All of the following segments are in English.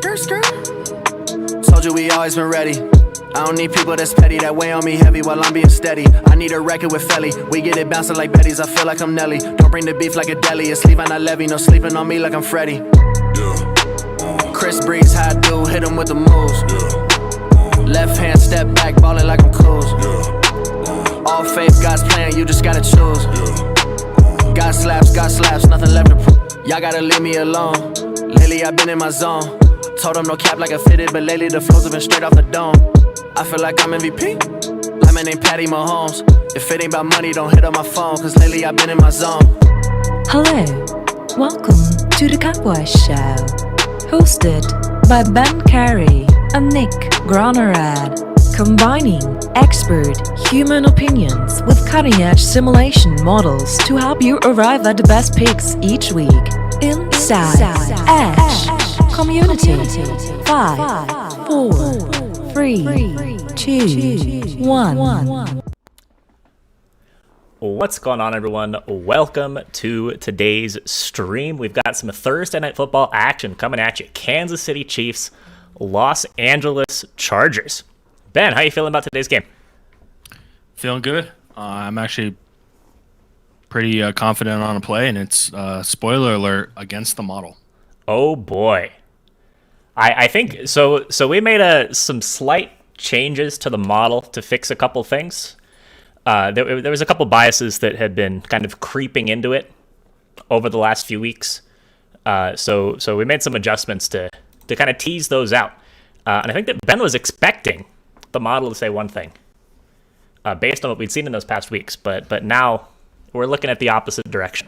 Told you we always been ready. I don't need people that's petty, that weigh on me heavy while I'm being steady. I need a record with Felly. We get it bouncing like Betty's, I feel like I'm Nelly. Don't bring the beef like a deli. It's leave on that levy, no sleeping on me like I'm Freddy. Chris Breeze, how I do, hit him with the moves. Left hand step back, ballin' like I'm Coos. All faith, God's plan, you just gotta choose. God slaps, nothing left to prove. Y'all gotta leave me alone. Lately I've been in my zone. Told them no cap like I fitted, but lately the flows have been straight off the dome. I feel like I'm MVP, like my name Patty Mahomes. If it ain't about money, don't hit up my phone, cause lately I've been in my zone. Hello, welcome to the Cowboy Show, hosted by Ben Carey and Nick Gronerad, combining expert human opinions with cutting-edge simulation models to help you arrive at the best picks each week. Inside Edge Community. 5, 4, 3, 2, 1. What's going on, everyone? Welcome to today's stream. We've got some Thursday Night Football action coming at you. Kansas City Chiefs, Los Angeles Chargers. Ben, how you feeling about today's game? Feeling good. I'm actually pretty confident on a play, and it's spoiler alert against the model. Oh boy, I think so. So we made some slight changes to the model to fix a couple things. There was a couple biases that had been kind of creeping into it over the last few weeks. So we made some adjustments to kind of tease those out. And I think that Ben was expecting the model to say one thing based on what we'd seen in those past weeks. But now we're looking at the opposite direction.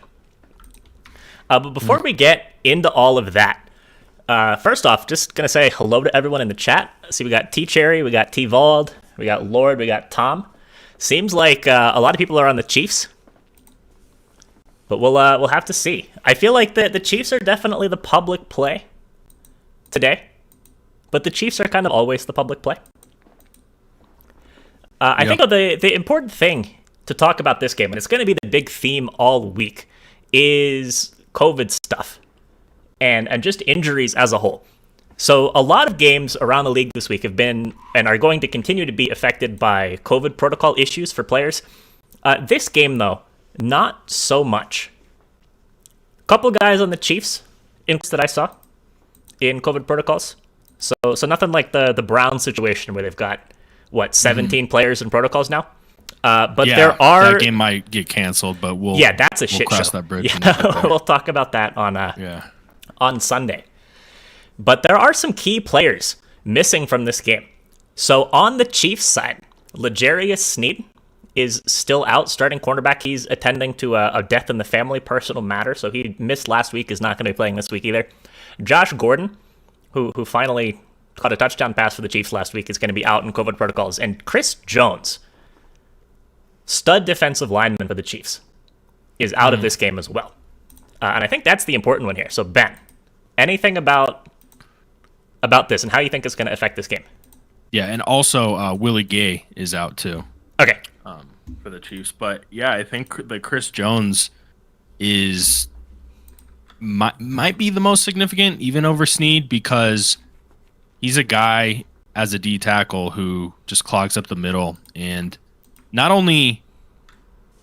But before we get into all of that, first off, just going to say hello to everyone in the chat. See, we got T-Cherry, we got T-Vald, we got Lord, we got Tom. Seems like a lot of people are on the Chiefs, but we'll have to see. I feel like the Chiefs are definitely the public play today, but the Chiefs are kind of always the public play. I think the important thing to talk about this game, and it's going to be the big theme all week, is COVID stuff and just injuries as a whole. So a lot of games around the league this week have been and are going to continue to be affected by COVID protocol issues for players. This game, though, not so much. A couple guys on the Chiefs that I saw in COVID protocols. So nothing like the Browns situation where they've got, 17 players in protocols now? But yeah, there are... that game might get canceled, but that's a shit cross show. That bridge. We'll talk about that on Sunday. But there are some key players missing from this game. So on the Chiefs side, L'Jarius Sneed is still out, starting cornerback. He's attending to a death in the family personal matter, so he missed last week, is not going to be playing this week either. Josh Gordon, who finally caught a touchdown pass for the Chiefs last week, is going to be out in COVID protocols. And Chris Jones, stud defensive lineman for the Chiefs, is out of this game as well. And I think that's the important one here. So Ben, anything about this and how you think it's going to affect this game? Yeah, and also Willie Gay is out too. Okay. For the Chiefs. But yeah, I think that Chris Jones might be the most significant, even over Sneed, because he's a guy as a D tackle who just clogs up the middle, and not only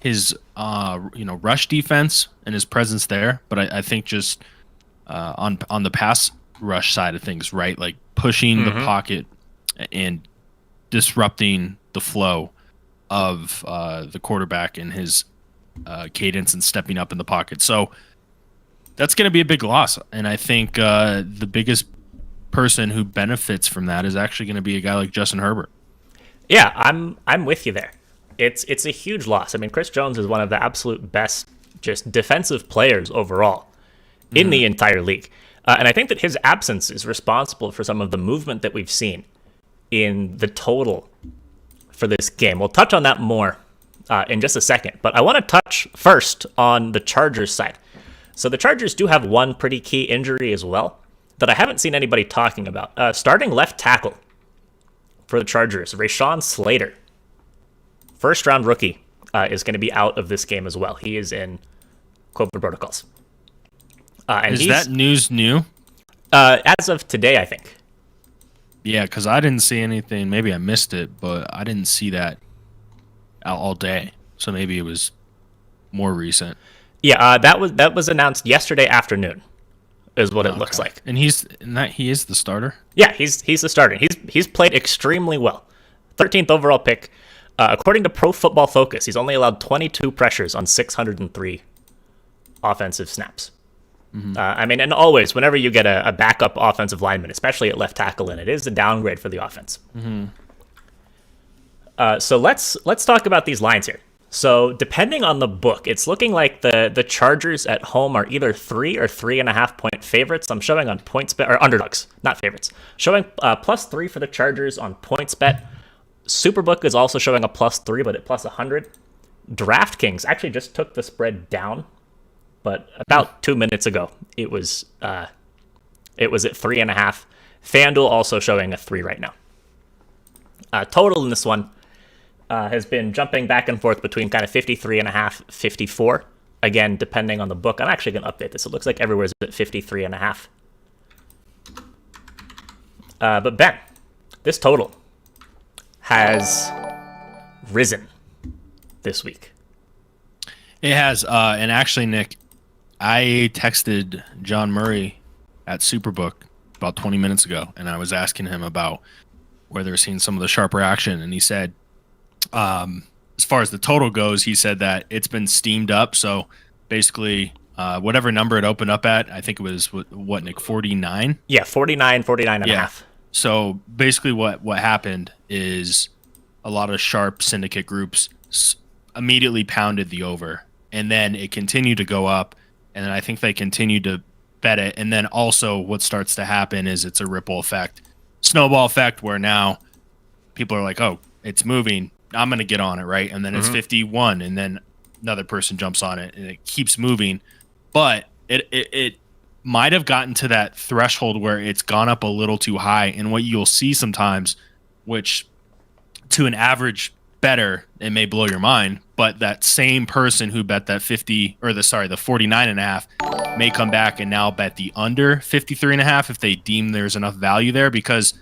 his rush defense and his presence there, but I think just on the pass rush side of things, right? Like pushing the pocket and disrupting the flow of the quarterback and his cadence and stepping up in the pocket. So that's going to be a big loss. And I think the biggest person who benefits from that is actually going to be a guy like Justin Herbert. Yeah, I'm with you there. It's a huge loss. I mean, Chris Jones is one of the absolute best just defensive players overall in the entire league. And I think that his absence is responsible for some of the movement that we've seen in the total for this game. We'll touch on that more in just a second. But I want to touch first on the Chargers side. So the Chargers do have one pretty key injury as well that I haven't seen anybody talking about. Starting left tackle for the Chargers, Rayshawn Slater, first-round rookie, is going to be out of this game as well. He is in COVID protocols. Is that news new? As of today, I think. Yeah, because I didn't see anything. Maybe I missed it, but I didn't see that all day. So maybe it was more recent. Yeah, that was announced yesterday afternoon, is what it looks like. And he is the starter. Yeah, he's the starter. He's played extremely well. 13th overall pick. According to Pro Football Focus, he's only allowed 22 pressures on 603 offensive snaps. I mean, and always, whenever you get a backup offensive lineman, especially at left tackle, and it is a downgrade for the offense. So let's talk about these lines here. So depending on the book, it's looking like the Chargers at home are either 3 or 3.5 point favorites. I'm showing on PointsBet, or underdogs, not favorites. Showing +3 for the Chargers on PointsBet. Superbook is also showing a +3, but at +100. DraftKings actually just took the spread down, but about 2 minutes ago it was at 3.5. FanDuel also showing a 3 right now. Total in this one has been jumping back and forth between kind of 53.5, 54. Again, depending on the book. I'm actually going to update this. It looks like everywhere's at 53.5. But Ben, this total has risen this week. It has. And actually, Nick, I texted John Murray at Superbook about 20 minutes ago, and I was asking him about where they're seeing some of the sharper action, and he said, as far as the total goes, he said that it's been steamed up. So basically, whatever number it opened up at, I think it was what Nick, 49? Yeah, 49 and a half. So basically what happened is a lot of sharp syndicate groups immediately pounded the over, and then it continued to go up, and then I think they continued to bet it. And then also what starts to happen is it's a ripple effect, snowball effect, where now people are like, oh, it's moving, I'm going to get on it, right? And then it's 51, and then another person jumps on it, and it keeps moving. But it might have gotten to that threshold where it's gone up a little too high. And what you'll see sometimes, which to an average bettor, it may blow your mind, but that same person who bet that the 49.5 may come back and now bet the under 53.5 if they deem there's enough value there, because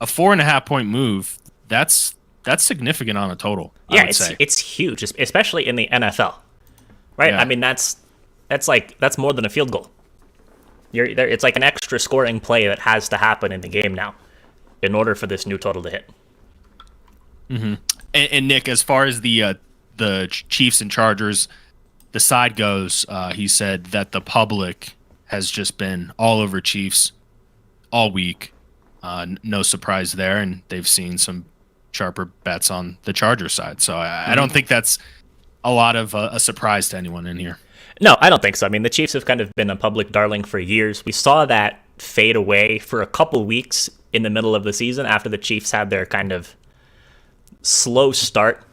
a 4.5 point move, that's significant on a total. Yeah, it's huge, especially in the NFL, right? Yeah. I mean, that's more than a field goal. It's like an extra scoring play that has to happen in the game now in order for this new total to hit. And Nick, as far as the Chiefs and Chargers, the side goes, he said that the public has just been all over Chiefs all week. No surprise there, and they've seen some sharper bets on the Chargers side. So I don't think that's a lot of a surprise to anyone in here. No, I don't think so. I mean, the Chiefs have kind of been a public darling for years. We saw that fade away for a couple weeks in the middle of the season after the Chiefs had their kind of slow start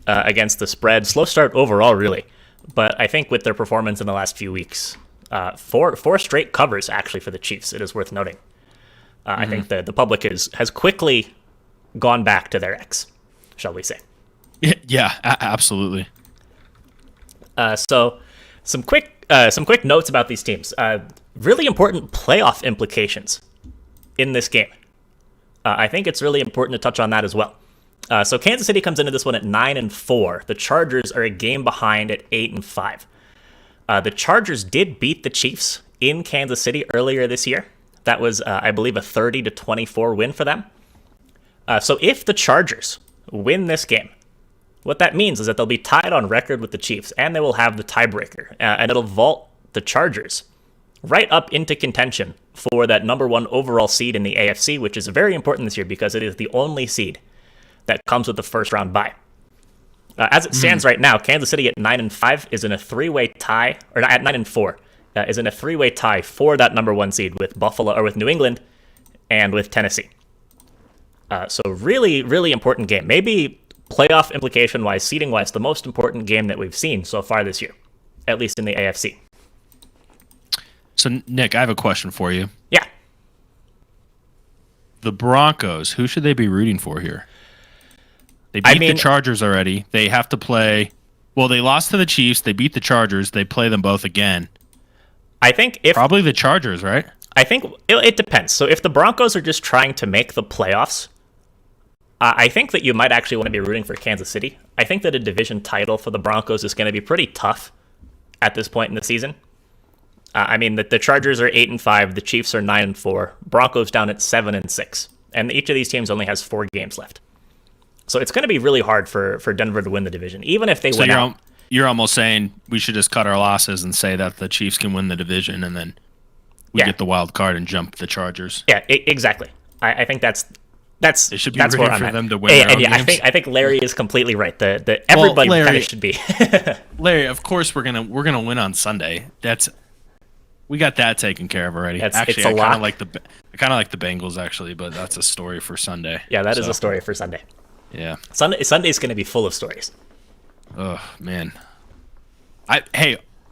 against the spread. Slow start overall, really. But I think with their performance in the last few weeks, four straight covers, actually, for the Chiefs, it is worth noting. I think the public has quickly gone back to their ex, shall we say. Yeah, absolutely. So some quick notes about these teams. Really important playoff implications in this game. I think it's really important to touch on that as well. So Kansas City comes into this one at 9-4. The Chargers are a game behind at 8-5. The Chargers did beat the Chiefs in Kansas City earlier this year. That was, I believe, a 30-24 win for them. So if the Chargers win this game, what that means is that they'll be tied on record with the Chiefs, and they will have the tiebreaker, and it'll vault the Chargers right up into contention for that number 1 overall seed in the AFC, which is very important this year because it is the only seed that comes with the first round bye. As it stands right now, Kansas City at 9-5 is in a 3-way tie, or at 9-4 is in a 3-way tie for that number 1 seed with Buffalo or with New England and with Tennessee. So really, really important game. Maybe playoff implication-wise, seeding-wise, the most important game that we've seen so far this year, at least in the AFC. So, Nick, I have a question for you. Yeah. The Broncos, who should they be rooting for here? They beat the Chargers already. They have to play... Well, they lost to the Chiefs. They beat the Chargers. They play them both again. I think probably the Chargers, right? I think it depends. So if the Broncos are just trying to make the playoffs, I think that you might actually want to be rooting for Kansas City. I think that a division title for the Broncos is going to be pretty tough at this point in the season. I mean, the Chargers are 8-5, the Chiefs are 9-4, Broncos down at 7-6, and each of these teams only has 4 games left. So it's going to be really hard for Denver to win the division, even if they win out. You're almost saying we should just cut our losses and say that the Chiefs can win the division, and then we get the wild card and jump the Chargers. Yeah, exactly. I think that's it should be that's rooting where I'm for at. them to win their own games. I think Larry is completely right. Everybody kind of should be. Larry, of course we're gonna win on Sunday. We got that taken care of already. Actually, I kind of like the Bengals actually, but that's a story for Sunday. Yeah, that is a story for Sunday. Yeah, Sunday's going to be full of stories. Oh man, I'm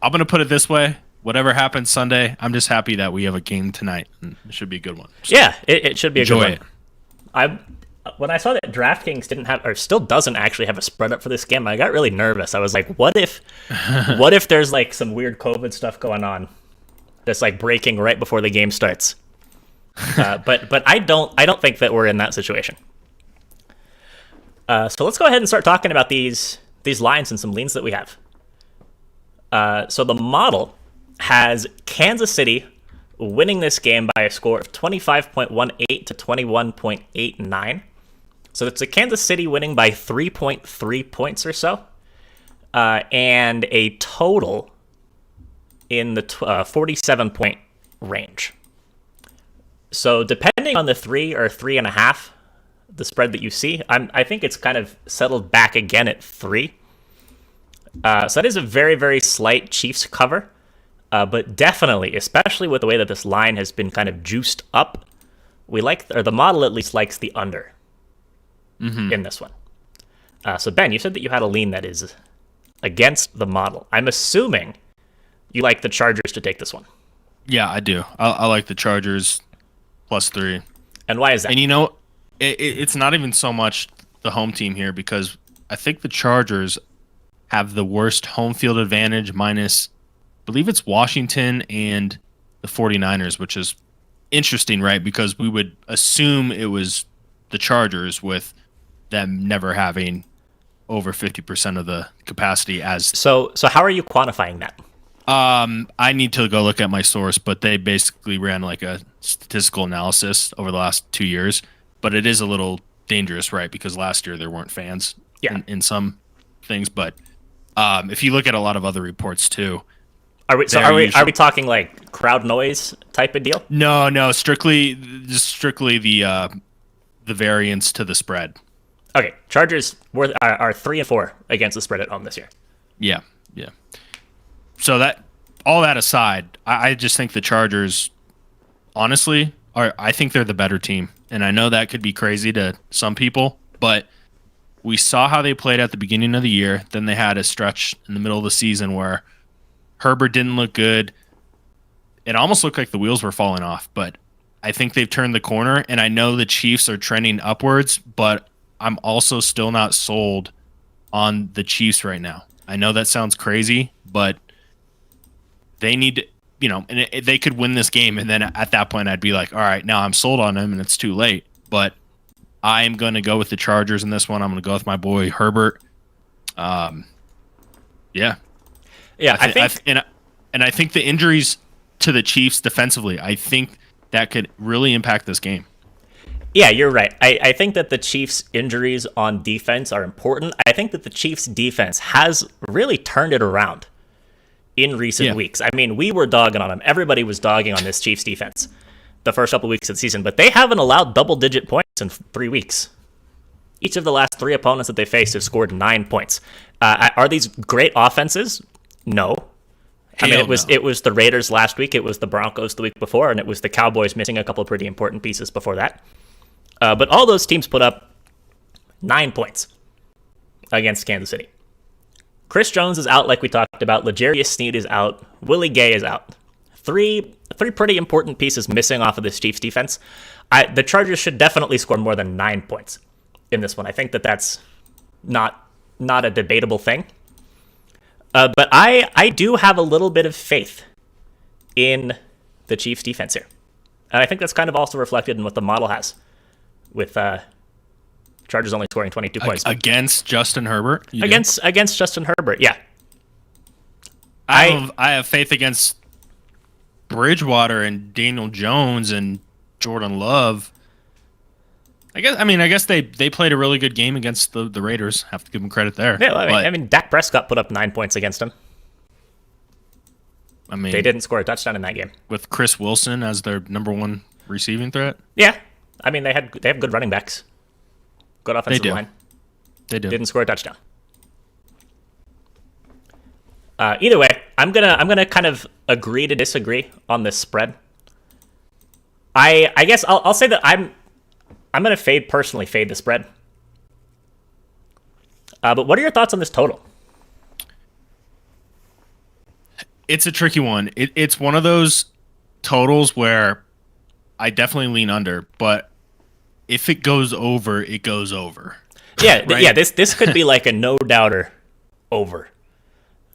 gonna put it this way: whatever happens Sunday, I'm just happy that we have a game tonight. And it should be a good one. So yeah, it should be a good one. Enjoy it. When I saw that DraftKings didn't have, or still doesn't actually have a spread up for this game, I got really nervous. I was like, what if there's like some weird COVID stuff going on that's like breaking right before the game starts? But I don't think that we're in that situation. So let's go ahead and start talking about these lines and some leans that we have. So the model has Kansas City winning this game by a score of 25.18 to 21.89. So it's a Kansas City winning by 3.3 points or so, and a total in the 47-point range. So depending on the 3 or 3.5, the spread that you see, I think it's kind of settled back again at 3. So that is a very, very slight Chiefs cover, but definitely, especially with the way that this line has been kind of juiced up, the model at least likes the under in this one. So Ben, you said that you had a lean that is against the model. I'm assuming you like the Chargers to take this one. Yeah, I do. I like the Chargers +3. And why is that? And it's not even so much the home team here, because I think the Chargers have the worst home field advantage minus, I believe it's Washington and the 49ers, which is interesting, right? Because we would assume it was the Chargers with them never having over 50% of the capacity as... So how are you quantifying that? I need to go look at my source, but they basically ran like a statistical analysis over the last 2 years. But it is a little dangerous, right? Because last year there weren't fans in some things. But if you look at a lot of other reports too, are we talking like crowd noise type of deal? No, strictly the variance to the spread. Okay, Chargers are 3-4 against the spread at home this year. Yeah. So all that aside, I just think the Chargers, honestly, I think they're the better team. And I know that could be crazy to some people, but we saw how they played at the beginning of the year. Then they had a stretch in the middle of the season where Herbert didn't look good. It almost looked like the wheels were falling off, but I think they've turned the corner. And I know the Chiefs are trending upwards, but I'm also still not sold on the Chiefs right now. I know that sounds crazy, but they need to, and they could win this game, and then at that point I'd be like, all right, now I'm sold on them, and it's too late. But I'm going to go with the Chargers in this one. I'm going to go with my boy Herbert. Yeah. I think the injuries to the Chiefs defensively, I think that could really impact this game. Yeah, you're right. I think that the Chiefs' injuries on defense are important. I think that the Chiefs' defense has really turned it around in recent weeks. I mean, we were dogging on them. Everybody was dogging on this Chiefs defense the first couple weeks of the season, but they haven't allowed double-digit points in 3 weeks. Each of the last 3 opponents that they faced have scored 9 points. Are these great offenses? No. I mean, it was the Raiders last week, it was the Broncos the week before, and it was the Cowboys missing a couple of pretty important pieces before that. But all those teams put up 9 points against Kansas City. Chris Jones is out, like we talked about. L'Jarius Sneed is out. Willie Gay is out. Three pretty important pieces missing off of this Chiefs defense. The Chargers should definitely score more than 9 points in this one. I think that's not a debatable thing. But I do have a little bit of faith in the Chiefs defense here. And I think that's kind of also reflected in what the model has, with Chargers only scoring 22 points. Against Justin Herbert? Against Justin Herbert, yeah. I have faith against Bridgewater and Daniel Jones and Jordan Love. I guess they played a really good game against the Raiders. Have to give them credit there. Yeah, I mean, Dak Prescott put up 9 points against them. I mean, they didn't score a touchdown in that game with Chris Wilson as their number one receiving threat. Yeah, I mean they have good running backs, good offensive line. They do. Didn't score a touchdown. Either way, I'm gonna kind of agree to disagree on this spread. I guess I'll say that I'm gonna personally fade the spread. But what are your thoughts on this total? It's a tricky one. It's one of those totals where I definitely lean under, but if it goes over, it goes over. Yeah, right? Yeah. This could be like a no doubter over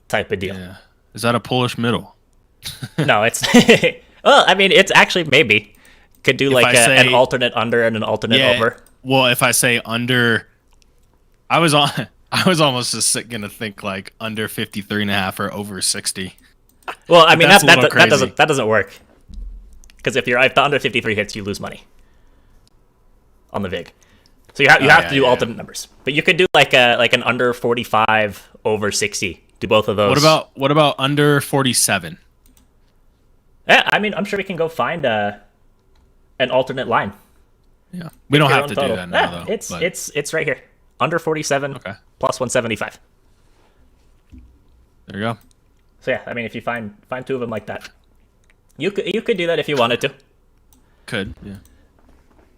type of deal. Yeah. Is that a Polish middle? No, it's well. I mean, it's actually maybe could do like an alternate under and an alternate over. Well, if I say under, I was almost just gonna think like under 53.5 or over 60. Well, I mean that doesn't work, because if the under 53 hits, you lose money on the vig. So you have to do alternate numbers, but you could do like an under 45 over 60. Do both of those. What about under 47? Yeah, I mean, I'm sure we can go find an alternate line. Yeah, we don't have to do that now, though. It's right here, under 47. Okay. Plus 175. There you go. So yeah, I mean, if you find two of them like that, you could do that if you wanted to. Could, yeah.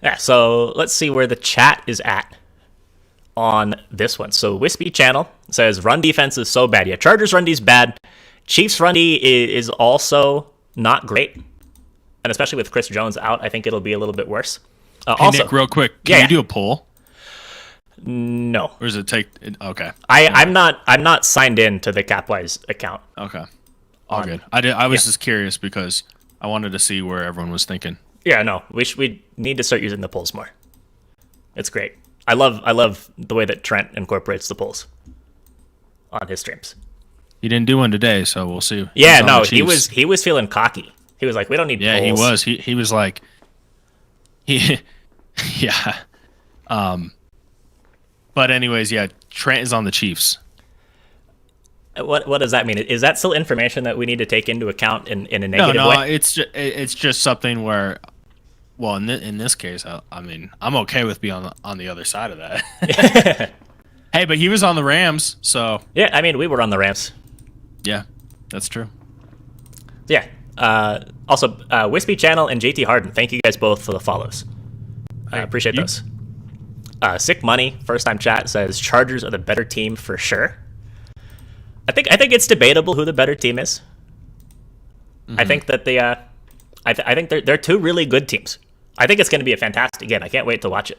Yeah. So let's see where the chat is at on this one. So Wispy Channel says run defense is so bad. Yeah, Chargers run D is bad. Chiefs run D is also not great, and especially with Chris Jones out, I think it'll be a little bit worse. Hey, also, Nick, real quick, can you do a poll? No. Or does it take? Okay. I'm not signed in to the Capwise account. Okay. All good. I was just curious because I wanted to see where everyone was thinking. Yeah, no, we need to start using the polls more. It's great. I love the way that Trent incorporates the polls on his streams. He didn't do one today, so we'll see. Yeah, no, he was feeling cocky. He was like, we don't need polls. Yeah, he was. He was like, yeah. But anyways, yeah, Trent is on the Chiefs. What does that mean? Is that still information that we need to take into account in a negative way? No, it's just something where, well, in this case, I mean, I'm okay with being on the other side of that. Hey, but he was on the Rams, so yeah, I mean, we were on the Rams. Yeah, that's true. Yeah. Also, Wispy Channel and JT Harden, thank you guys both for the follows. I appreciate those. Sick Money, first time chat, says Chargers are the better team for sure. I think it's debatable who the better team is. Mm-hmm. I think that I think they're two really good teams. I think it's going to be a fantastic game. I can't wait to watch it.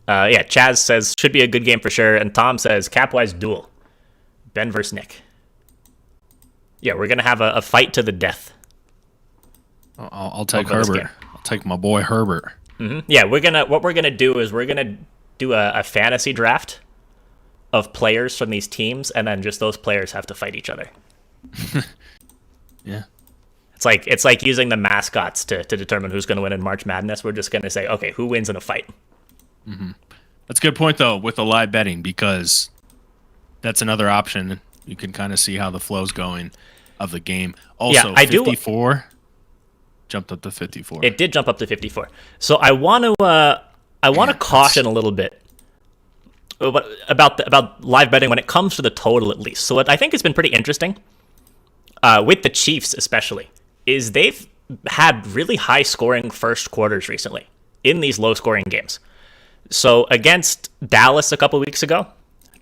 Yeah, Chaz says should be a good game for sure, and Tom says Capwise duel, Ben versus Nick. Yeah, we're gonna have a fight to the death. I'll take Herbert. I'll take my boy Herbert. Mm-hmm. Yeah, what we're gonna do is we're gonna do a fantasy draft of players from these teams, and then just those players have to fight each other. Yeah, it's like using the mascots to determine who's gonna win in March Madness. We're just gonna say, okay, who wins in a fight. Mm-hmm. That's a good point though with the live betting, because that's another option. You can kind of see how the flow's going of the game. Also, yeah, 54 jumped up to 54. It did jump up to 54. So I want to caution a little bit about live betting when it comes to the total, at least. So what I think has been pretty interesting with the Chiefs, especially, is they've had really high scoring first quarters recently in these low scoring games. So against Dallas a couple weeks ago,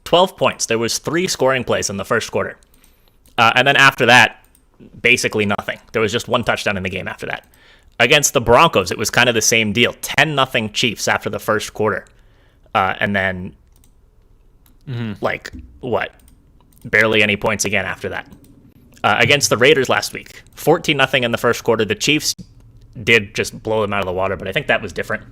12 points. There was 3 scoring plays in the first quarter. And then after that, basically nothing. There was just 1 touchdown in the game after that. Against the Broncos, it was kind of the same deal. 10-0 Chiefs after the first quarter. And then, barely any points again after that. against the Raiders last week. 14-0 in the first quarter. The Chiefs did just blow them out of the water, but I think that was different.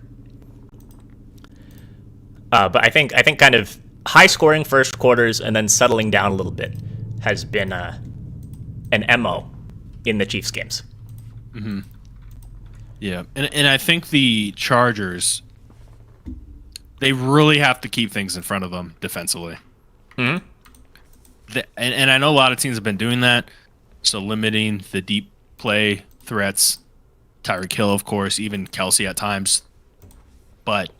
But I think kind of high-scoring first quarters and then settling down a little bit has been an MO in the Chiefs games. Mm-hmm. Yeah, and I think the Chargers, they really have to keep things in front of them defensively. Mm-hmm. And I know a lot of teams have been doing that, so limiting the deep play threats, Tyreek Hill, of course, even Kelsey at times. But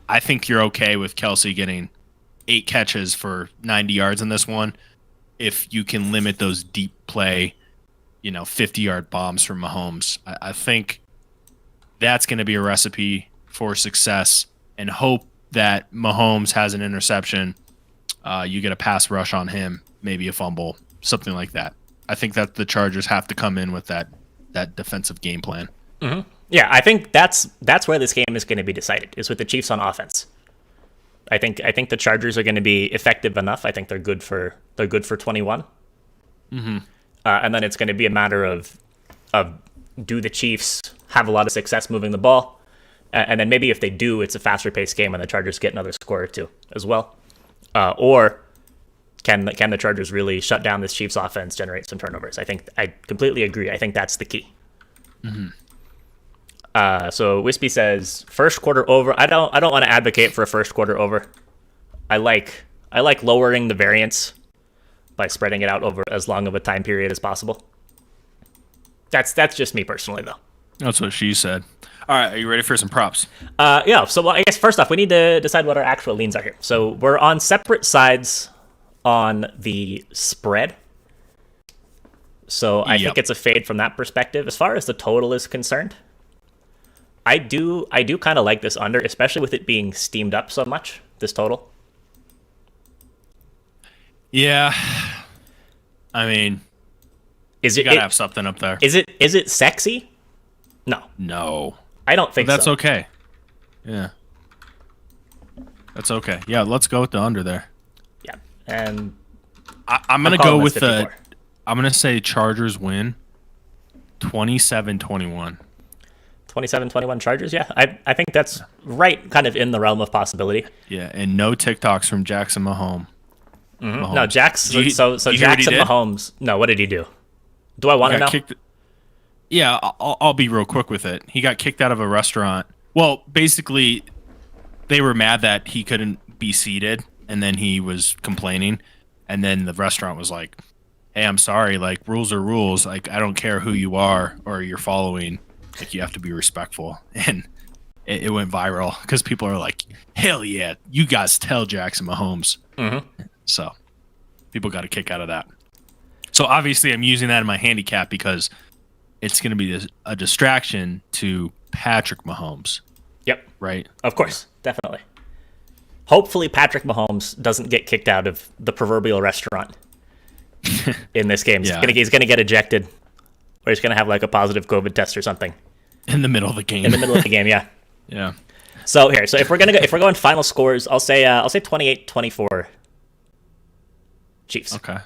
I think you're okay with Kelsey getting 8 catches for 90 yards in this one if you can limit those deep play, 50-yard bombs from Mahomes. I think that's going to be a recipe for success, and hope that Mahomes has an interception. You get a pass rush on him, maybe a fumble, something like that. I think that the Chargers have to come in with that defensive game plan. Mm-hmm. Yeah, I think that's where this game is going to be decided, is with the Chiefs on offense. I think the Chargers are going to be effective enough. I think they're good for 21. Mm-hmm. And then it's going to be a matter of do the Chiefs have a lot of success moving the ball, and then maybe if they do, it's a faster paced game and the Chargers get another score or two as well, or can the Chargers really shut down this Chiefs offense, generate some turnovers? I completely agree. I think that's the key. Mm-hmm. So Wispy says first quarter over. I don't want to advocate for a first quarter over. I like lowering the variance by spreading it out over as long of a time period as possible. That's just me personally, though. That's what she said. All right, are you ready for some props? Yeah. So I guess first off, we need to decide what our actual leans are here. So we're on separate sides on the spread. So I think it's a fade from that perspective. As far as the total is concerned, I do kind of like this under, especially with it being steamed up so much, this total. Yeah. I mean, you gotta have something up there. Is it sexy? No. I don't think that's so. Okay. Yeah. That's okay. Yeah, let's go with the under there. Yeah. And I'm going to go with I'm going to say Chargers win 27-21. 27-21 Chargers, yeah. I think that's right kind of in the realm of possibility. Yeah, and no TikToks from Jackson Mahomes. Mm-hmm. No, Jackson Jackson Mahomes. No, what did he do? Do I want to know? Yeah, I'll be real quick with it. He got kicked out of a restaurant. Well, basically, they were mad that he couldn't be seated, and then he was complaining, and then the restaurant was like, hey, I'm sorry, like, rules are rules. Like, I don't care who you are or you're following. Like, you have to be respectful. And it went viral because people are like, hell yeah, you guys tell Jackson Mahomes. Mm-hmm. So people got a kick out of that. So obviously I'm using that in my handicap because it's going to be a distraction to Patrick Mahomes. Yep. Right? Of course. Definitely. Hopefully Patrick Mahomes doesn't get kicked out of the proverbial restaurant in this game. Yeah. He's going to get ejected, or he's going to have like a positive COVID test or something. In the middle of the game. In the middle of the game, yeah. Yeah. So if we're going final scores, I'll say 28-24 Chiefs. Okay.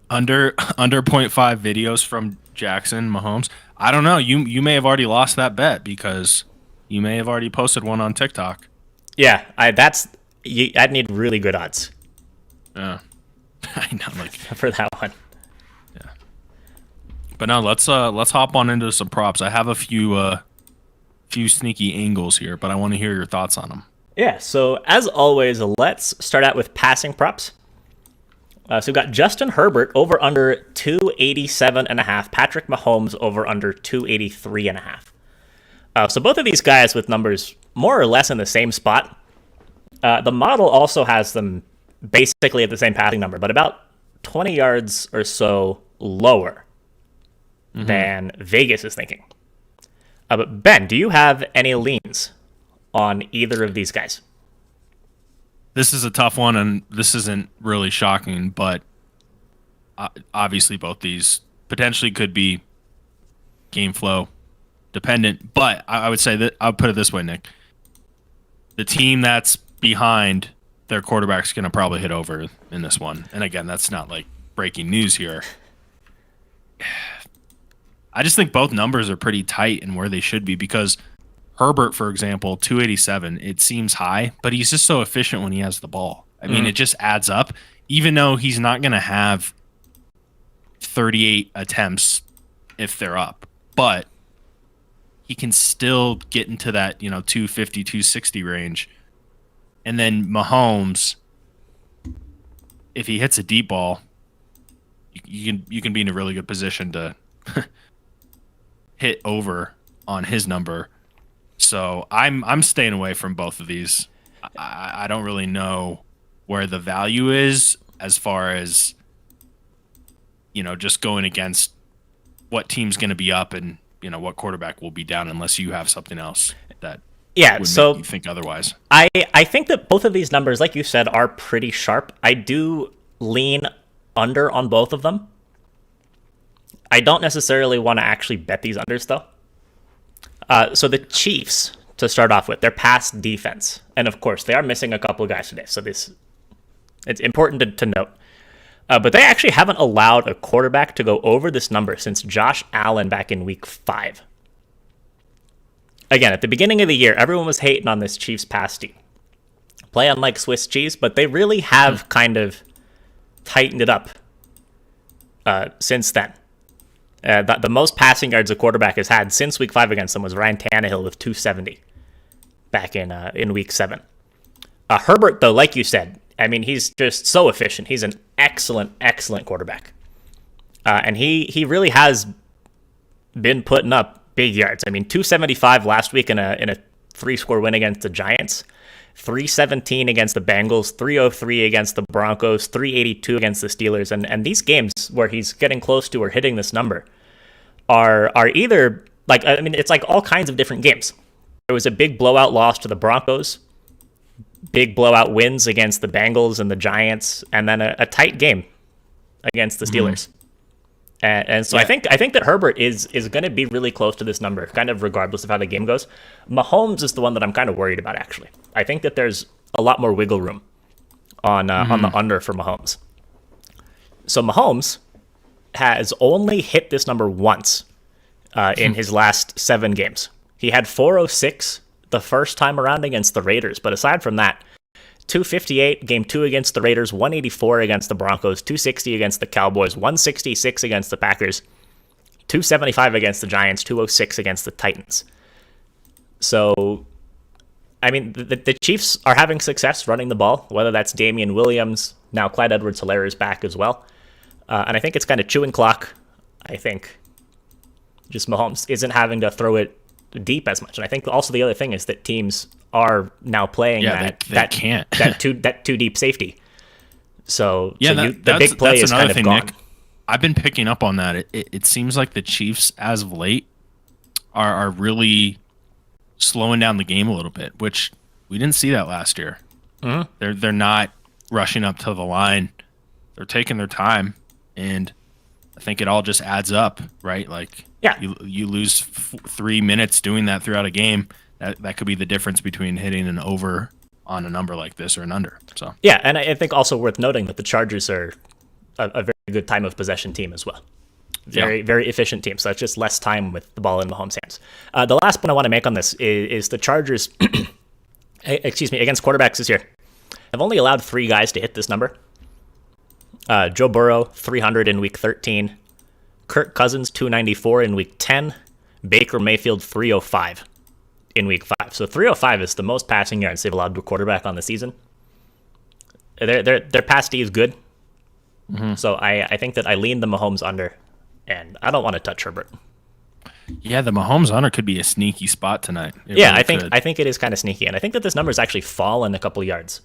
Under 0.5 videos from Jackson Mahomes. I don't know. You may have already lost that bet because you may have already posted one on TikTok. Yeah, I'd need really good odds. Yeah. I know, like for that one. Yeah. But now let's hop on into some props. I have a few sneaky angles here, but I want to hear your thoughts on them. Yeah, so as always, let's start out with passing props. So we've got Justin Herbert over under 287.5. Patrick Mahomes over under 283.5. So both of these guys with numbers more or less in the same spot. The model also has them basically at the same passing number, but about 20 yards or so lower than Vegas is thinking. But Ben, do you have any leans on either of these guys? This is a tough one, and this isn't really shocking, but obviously both these potentially could be game flow dependent. But I would say that I'll put it this way, Nick. The team that's behind their quarterback's going to probably hit over in this one. And again, that's not like breaking news here. I just think both numbers are pretty tight and where they should be because Herbert, for example, 287, it seems high, but he's just so efficient when he has the ball. I mean, it just adds up, even though he's not going to have 38 attempts if they're up, but he can still get into that, 250, 260 range. And then Mahomes, if he hits a deep ball, you can be in a really good position to hit over on his number. So I'm staying away from both of these. I don't really know where the value is as far as just going against what team's going to be up and what quarterback will be down unless you have something else that would make you think otherwise. I think that both of these numbers, like you said, are pretty sharp. I do lean under on both of them. I don't necessarily want to actually bet these unders, though. So the Chiefs, to start off with, their pass defense. And, of course, they are missing a couple of guys today. So it's important to note. But they actually haven't allowed a quarterback to go over this number since Josh Allen back in week 5. Again, at the beginning of the year, everyone was hating on this Chiefs pass team. Play on like Swiss cheese, but they really have kind of tightened it up since then. The most passing yards a quarterback has had since week 5 against them was Ryan Tannehill with 270 back in week 7. Herbert, though, like you said, I mean, he's just so efficient. He's an excellent, excellent quarterback. And he really has been putting up big yards. I mean, 275 last week in a 3-score win against the Giants, 317 against the Bengals, 303 against the Broncos, 382 against the Steelers. And these games where he's getting close to or hitting this number are either, it's like all kinds of different games. There was a big blowout loss to the Broncos, big blowout wins against the Bengals and the Giants, and then a tight game against the Steelers. And so I think that Herbert is going to be really close to this number, kind of regardless of how the game goes. Mahomes is the one that I'm kind of worried about, actually. I think that there's a lot more wiggle room on the under for Mahomes. So Mahomes has only hit this number once in his last 7 games. He had 406 the first time around against the Raiders, but aside from that, 258 game 2 against the Raiders, 184 against the Broncos, 260 against the Cowboys, 166 against the Packers, 275 against the Giants, 206 against the Titans. So, I mean, the Chiefs are having success running the ball, whether that's Damian Williams, now Clyde Edwards-Hilaire is back as well. And I think it's kind of chewing clock. I think just Mahomes isn't having to throw it deep as much. And I think also the other thing is that teams are now playing that too deep safety. So the big play is kind of gone. Nick, I've been picking up on that. It seems like the Chiefs as of late are really slowing down the game a little bit, which we didn't see that last year. Mm-hmm. They're not rushing up to the line. They're taking their time, and I think it all just adds up, right? You lose 3 minutes doing that throughout a game. That could be the difference between hitting an over on a number like this or an under. So yeah, and I think also worth noting that the Chargers are a very good time of possession team as well. Very efficient team. So it's just less time with the ball in Mahomes' hands. The last point I want to make on this is the Chargers, against quarterbacks this year, have only allowed 3 guys to hit this number. Joe Burrow, 300 in week 13. Kirk Cousins, 294 in week 10. Baker Mayfield, 305 in week 5. So 305 is the most passing yards they've allowed to a quarterback on the season. Their pass D is good. Mm-hmm. So I think that I lean the Mahomes under, and I don't want to touch Herbert. Yeah, the Mahomes under could be a sneaky spot tonight. I think it is kind of sneaky, and I think that this number's actually fallen a couple yards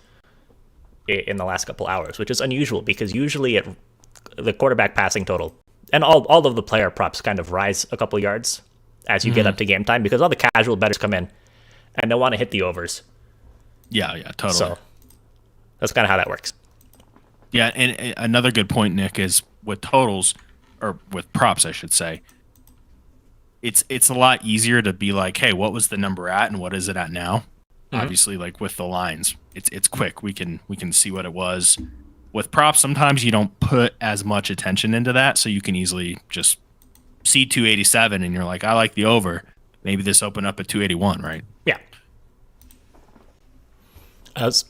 in the last couple hours, which is unusual because usually the quarterback passing total and all of the player props kind of rise a couple yards as you get up to game time because all the casual bettors come in and they want to hit the overs. Yeah, totally. So that's kind of how that works. Yeah, and another good point, Nick, is with totals, or with props, I should say, it's a lot easier to be like, hey, what was the number at and what is it at now? Mm-hmm. Obviously, like with the lines, it's quick. We can see what it was. With props, sometimes you don't put as much attention into that, so you can easily just see 287 and you're like, I like the over. Maybe this opened up at 281, right? Yeah. I was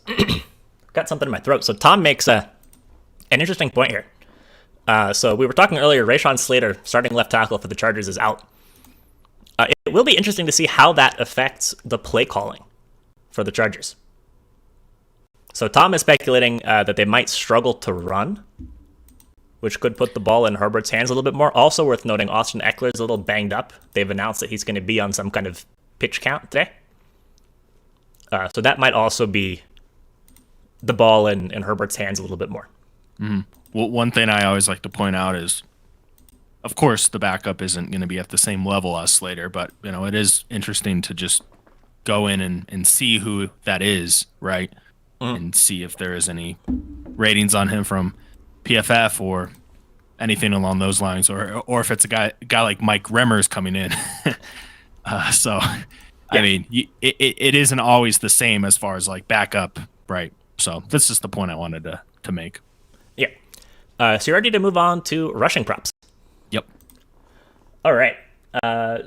got something in my throat. So Tom makes an interesting point here. So we were talking earlier, Rayshawn Slater, starting left tackle for the Chargers, is out. It will be interesting to see how that affects the play calling for the Chargers. So Tom is speculating that they might struggle to run, which could put the ball in Herbert's hands a little bit more. Also worth noting, Austin Eckler is a little banged up. They've announced that he's going to be on some kind of pitch count today. So that might also be the ball in Herbert's hands a little bit more. Mm-hmm. Well, one thing I always like to point out is, of course, the backup isn't going to be at the same level as Slater, but it is interesting to just go in and see who that is, right? And see if there is any ratings on him from PFF or anything along those lines, or if it's a guy like Mike Remmers coming in. I mean, it isn't always the same as far as like backup, right? So that's just the point I wanted to make. Yeah. So you're ready to move on to rushing props. Yep. All right.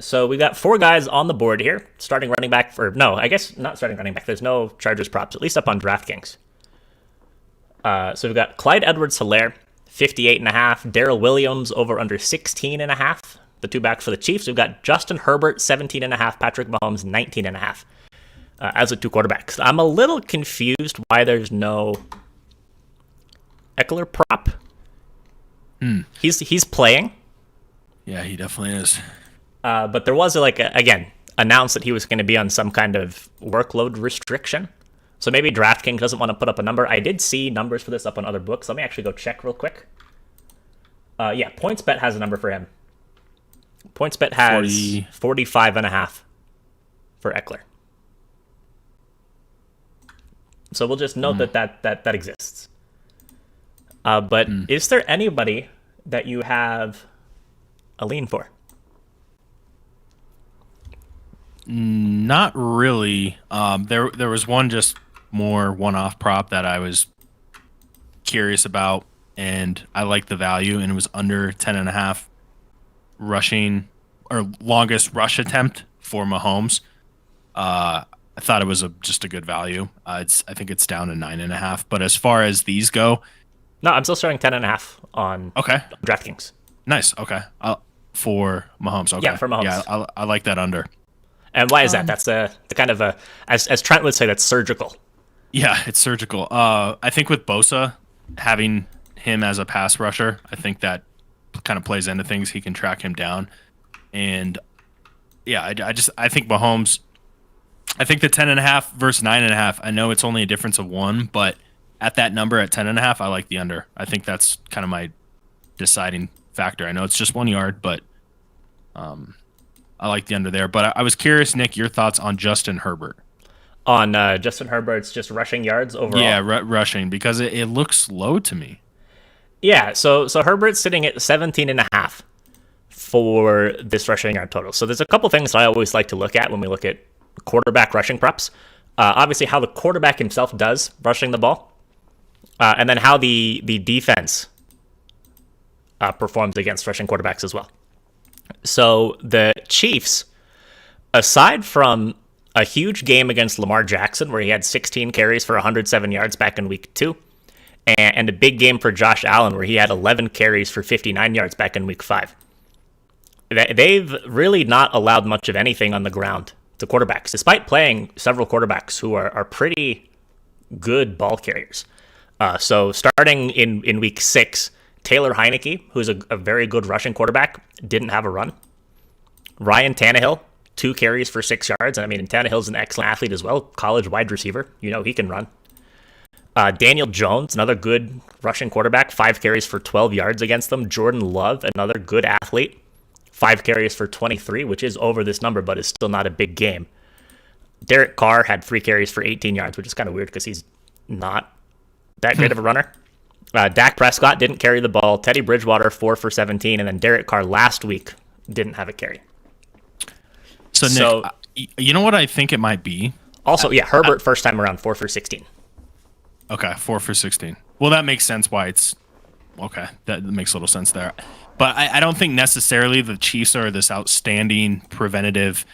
So we got 4 guys on the board here. Starting running back I guess not starting running back. There's no Chargers props, at least up on DraftKings. So we've got Clyde Edwards-Hilaire, 58.5. Darrell Williams over under 16.5. The 2 backs for the Chiefs. We've got Justin Herbert, 17.5. Patrick Mahomes, 19.5. As the 2 quarterbacks. I'm a little confused why there's no Eckler prop. He's playing. Yeah, he definitely is. But there was again announced that he was going to be on some kind of workload restriction. So maybe DraftKings doesn't want to put up a number. I did see numbers for this up on other books. Let me actually go check real quick. PointsBet has a number for him. PointsBet has 45.5 for Eckler. So we'll just note that exists. But is there anybody that you have a lean for? Not really. There was one just more one-off prop that I was curious about, and I liked the value, and it was under 10.5 rushing or longest rush attempt for Mahomes. I thought it was just a good value. I think it's down to 9.5. But as far as these go, no, I'm still showing 10.5 on DraftKings. Nice. Okay. For Mahomes. Okay. Yeah, for Mahomes. Yeah, I like that under. And why is that? That's the kind of as Trent would say, that's surgical. Yeah, it's surgical. I think with Bosa having him as a pass rusher, I think that kind of plays into things. He can track him down, and yeah, I think Mahomes. I think the 10.5 versus 9.5. I know it's only a difference of 1, but at that number at 10.5, I like the under. I think that's kind of my deciding factor. I know it's just 1 yard, but I like the under there. But I was curious, Nick, your thoughts on Justin Herbert. On Justin Herbert's just rushing yards overall? Yeah, rushing, because it looks low to me. Yeah, so Herbert's sitting at 17.5 for this rushing yard total. So there's a couple things I always like to look at when we look at quarterback rushing props. Obviously, how the quarterback himself does rushing the ball, and then how the defense performs against rushing quarterbacks as well. So the Chiefs, aside from a huge game against Lamar Jackson, where he had 16 carries for 107 yards back in week 2, and a big game for Josh Allen, where he had 11 carries for 59 yards back in week 5. They've really not allowed much of anything on the ground to quarterbacks, despite playing several quarterbacks who are pretty good ball carriers. So starting in week 6, Taylor Heineke, who's a very good rushing quarterback, didn't have a run. Ryan Tannehill, 2 carries for 6 yards. And Tannehill's an excellent athlete as well, college wide receiver. He can run. Daniel Jones, another good rushing quarterback, 5 carries for 12 yards against them. Jordan Love, another good athlete, 5 carries for 23, which is over this number, but is still not a big game. Derek Carr had 3 carries for 18 yards, which is kind of weird because he's not that great of a runner. Dak Prescott didn't carry the ball. Teddy Bridgewater, 4 for 17, and then Derek Carr last week didn't have a carry. So Nick, you know what I think it might be? Also, Herbert first time around, 4 for 16. Okay, 4 for 16. Well, that makes sense why it's... Okay, that makes a little sense there. But I don't think necessarily the Chiefs are this outstanding preventative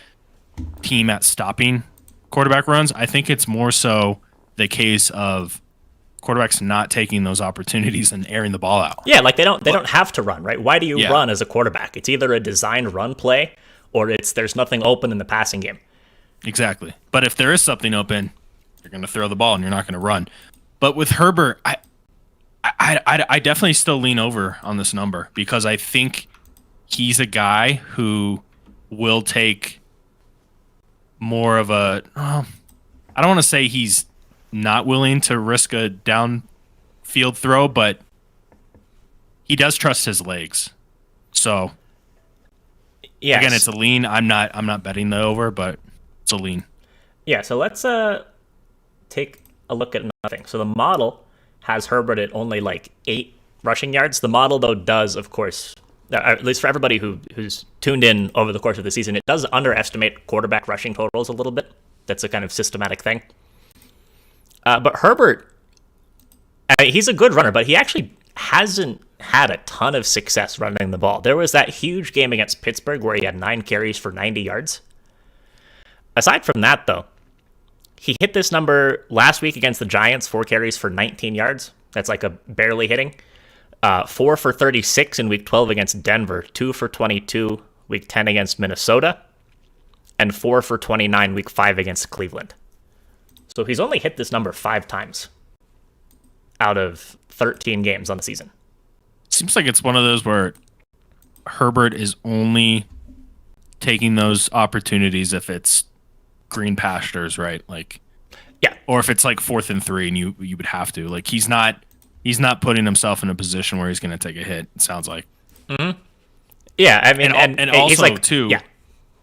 team at stopping quarterback runs. I think it's more so the case of quarterbacks not taking those opportunities and airing the ball out. Yeah, like they don't have to run, right? Why do you run as a quarterback? It's either a designed run play or there's nothing open in the passing game. Exactly. But if there is something open, you're going to throw the ball and you're not going to run. But with Herbert, I definitely still lean over on this number because I think he's a guy who will take more of a. I don't want to say he's not willing to risk a downfield throw, but he does trust his legs. So, yes. Again, it's a lean. I'm not betting the over, but it's a lean. Yeah. So let's take a look at another thing. So the model has Herbert at only like 8 rushing yards. The model, though, does, of course, at least for everybody who's tuned in over the course of the season, it does underestimate quarterback rushing totals a little bit. That's a kind of systematic thing. But Herbert, he's a good runner, but he actually hasn't had a ton of success running the ball. There was that huge game against Pittsburgh where he had 9 carries for 90 yards. Aside from that, though, he hit this number last week against the Giants, 4 carries for 19 yards. That's like a barely hitting. 4 for 36 in week 12 against Denver, 2 for 22 week 10 against Minnesota, and 4 for 29 week 5 against Cleveland. So he's only hit this number 5 times out of 13 games on the season. Seems like it's one of those where Herbert is only taking those opportunities if it's green pastures, right? Like, yeah, or if it's like 4th and 3 and you would have to. Like, he's not putting himself in a position where he's going to take a hit. It sounds like. Mm-hmm. Yeah, I mean, and also he's like, too. Yeah.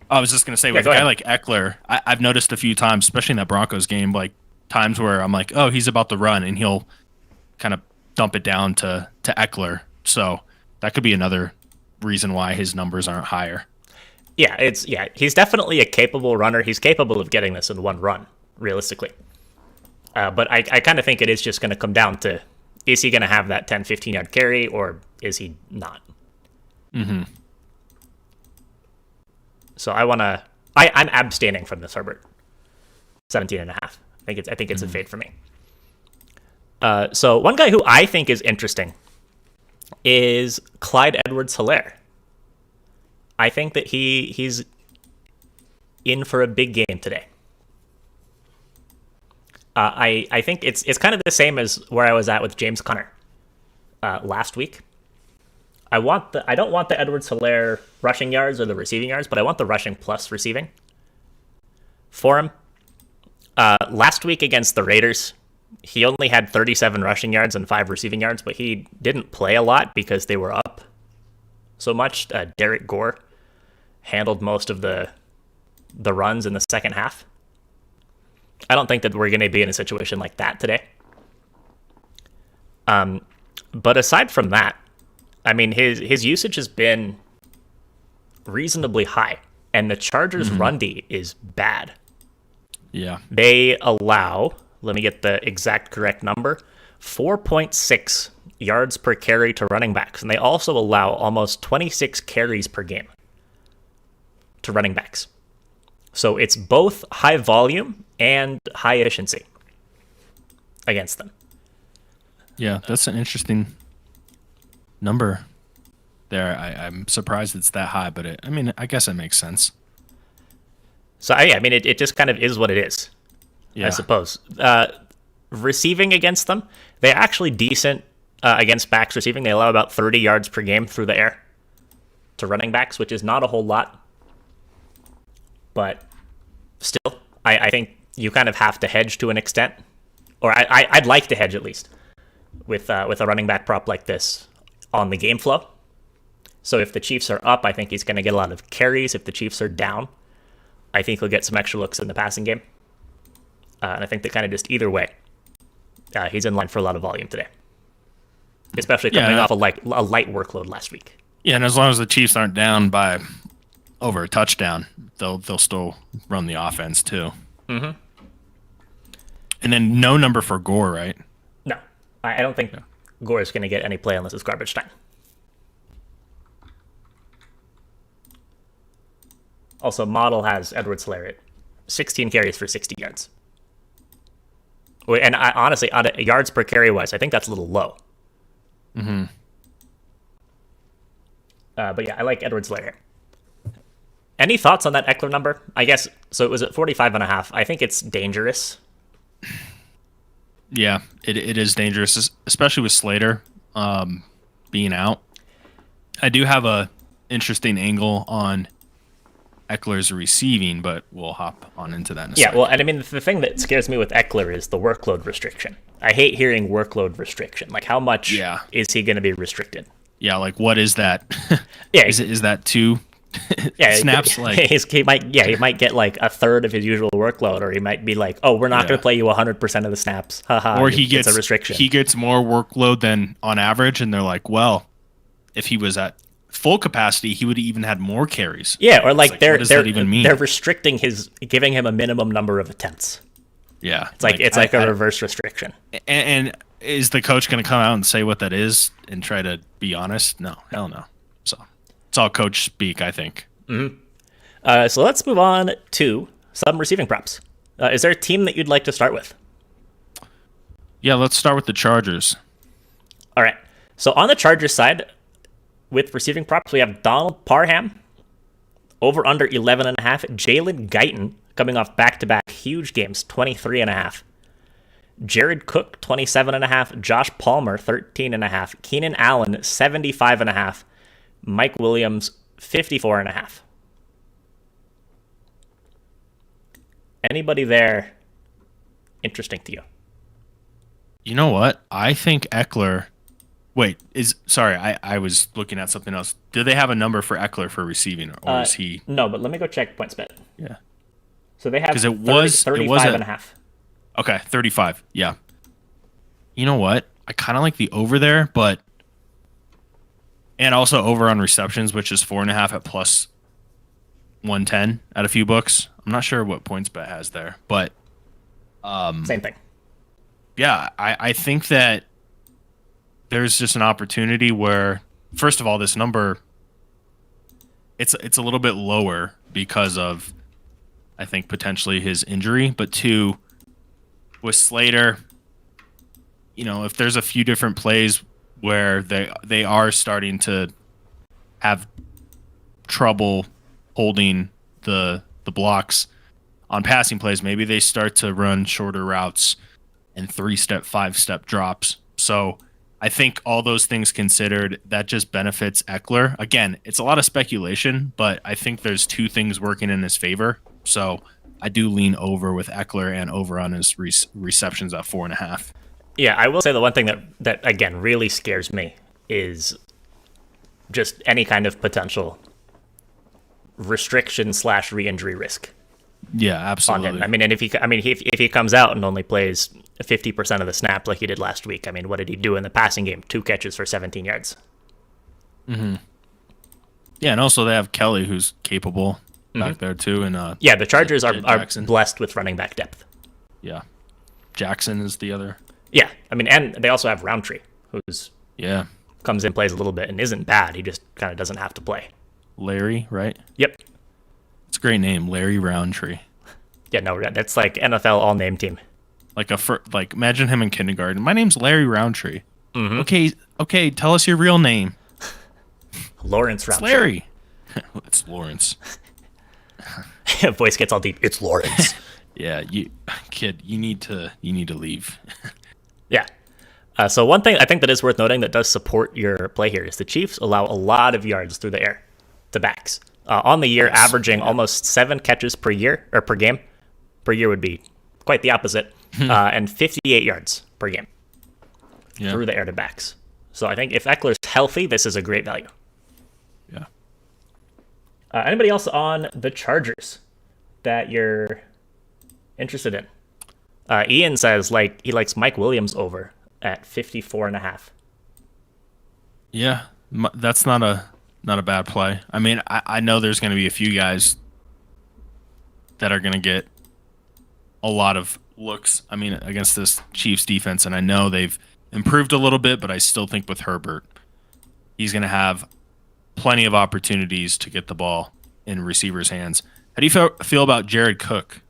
I was just going to say, with a guy like Eckler, I've noticed a few times, especially in that Broncos game, like times where I'm like, oh, he's about to run, and he'll kind of dump it down to Eckler. So that could be another reason why his numbers aren't higher. Yeah, he's definitely a capable runner. He's capable of getting this in one run, realistically. But I kind of think it is just going to come down to, is he going to have that 10, 15-yard carry, or is he not? Mm-hmm. So I'm abstaining from this Herbert 17.5. I think it's a fade for me. So one guy who I think is interesting is Clyde Edwards-Hilaire. I think that he's in for a big game today. I think it's kind of the same as where I was at with James Conner last week. I don't want the Edwards-Hilaire rushing yards or the receiving yards, but I want the rushing plus receiving for him. Last week against the Raiders, he only had 37 rushing yards and 5 receiving yards, but he didn't play a lot because they were up so much. Derek Gore handled most of the runs in the second half. I don't think that we're going to be in a situation like that today. But aside from that, I mean, his usage has been reasonably high, and the Chargers' run D is bad. Yeah. They allow, let me get the exact correct number, 4.6 yards per carry to running backs, and they also allow almost 26 carries per game to running backs. So it's both high volume and high efficiency against them. Yeah, that's an interesting number there. I'm surprised it's that high, but I guess it makes sense. So, I mean, it just kind of is what it is, I suppose. Receiving against them, they're actually decent against backs receiving. They allow about 30 yards per game through the air to running backs, which is not a whole lot. But still, I think you kind of have to hedge to an extent. Or I'd like to hedge at least with a running back prop like this on the game flow. So if the Chiefs are up, I think he's going to get a lot of carries. If the Chiefs are down, I think he'll get some extra looks in the passing game. And I think that kind of just either way, he's in line for a lot of volume today. Especially coming off a light workload last week. Yeah, and as long as the Chiefs aren't down by over a touchdown, they'll still run the offense too. Mm-hmm. And then no number for Gore, right? No, I don't think Gore is going to get any play unless it's garbage time. Also, model has Edwards-Helaire at 16 carries for 60 yards. And honestly, on yards per carry wise, I think that's a little low. Mm-hmm. But yeah, I like Edwards-Helaire. Any thoughts on that Eckler number? I guess, so it was at 45.5. I think it's dangerous. Yeah, it is dangerous, especially with Slater being out. I do have a interesting angle on Eckler's receiving, but we'll hop on into that in a second. Well, and I mean, the thing that scares me with Eckler is the workload restriction. I hate hearing workload restriction. Like, how much is he going to be restricted? Yeah, like, what is that? Yeah, is that 2 snaps? Like, he might get like a third of his usual workload, or he might be like, oh, we're not going to play you 100% of the snaps. Haha, or he gets a restriction. He gets more workload than on average, and they're like, well, if he was at full capacity, he would have even had more carries. Yeah, or like, what does that even mean? They're restricting giving him a minimum number of attempts. Yeah, it's like a reverse restriction. And is the coach going to come out and say what that is and try to be honest? No, hell no. So it's all coach speak, I think. Mm-hmm. So let's move on to some receiving props. Is there a team that you'd like to start with? Yeah, let's start with the Chargers. All right. So on the Chargers side, with receiving props, we have Donald Parham, over under 11.5. Jalen Guyton, coming off back-to-back huge games, 23.5. Jared Cook, 27.5. Josh Palmer, 13.5. Keenan Allen, 75.5. Mike Williams, 54.5. Anybody there interesting to you? You know what? I think Eckler... Wait, I was looking at something else. Do they have a number for Eckler for receiving, or is he... No, but let me go check PointsBet. Yeah. So they have 35.5. Okay, 35. Yeah. You know what? I kind of like the over there, but... And also over on receptions, which is 4.5 at plus 110 at a few books. I'm not sure what PointsBet has there, but... Same thing. Yeah, I think that there's just an opportunity where, first of all, this number, it's a little bit lower because of, I think, potentially his injury. But two, with Slater, if there's a few different plays where they are starting to have trouble holding the blocks on passing plays, maybe they start to run shorter routes and 3-step, 5-step drops. So I think all those things considered, that just benefits Eckler. Again, it's a lot of speculation, but I think there's two things working in his favor. So I do lean over with Eckler and over on his receptions at 4.5. Yeah, I will say the one thing that again really scares me is just any kind of potential restriction / re-injury risk. Yeah, absolutely. On him. I mean, and if he comes out and only plays 50% of the snaps like he did last week, I mean, what did he do in the passing game? 2 catches for 17 yards. Mm-hmm. Yeah, and also they have Kelly, who's capable back there too. And the Chargers are blessed with running back depth. Yeah, Jackson is the other. Yeah, I mean, and they also have Roundtree, who's comes in, plays a little bit, and isn't bad. He just kind of doesn't have to play. Larry, right? Yep. It's a great name, Larry Roundtree. Yeah, no, that's like NFL all-name team. Like imagine him in kindergarten. My name's Larry Roundtree. Mm-hmm. Okay, tell us your real name. Lawrence Roundtree. It's Larry. It's Lawrence. Voice gets all deep. It's Lawrence. Yeah, you need to leave. Yeah. So one thing I think that is worth noting that does support your play here is the Chiefs allow a lot of yards through the air to backs. On the year, averaging almost 7 catches per year, or per game. Per year would be quite the opposite. And 58 yards per game through the air to backs. So I think if Eckler's healthy, this is a great value. Yeah. Anybody else on the Chargers that you're interested in? Ian says he likes Mike Williams over at 54.5. Yeah, that's not a bad play. I mean, I know there's going to be a few guys that are going to get a lot of looks, against this Chiefs defense, and I know they've improved a little bit, but I still think with Herbert, he's going to have plenty of opportunities to get the ball in receivers' hands. How do you feel about Jared Cook?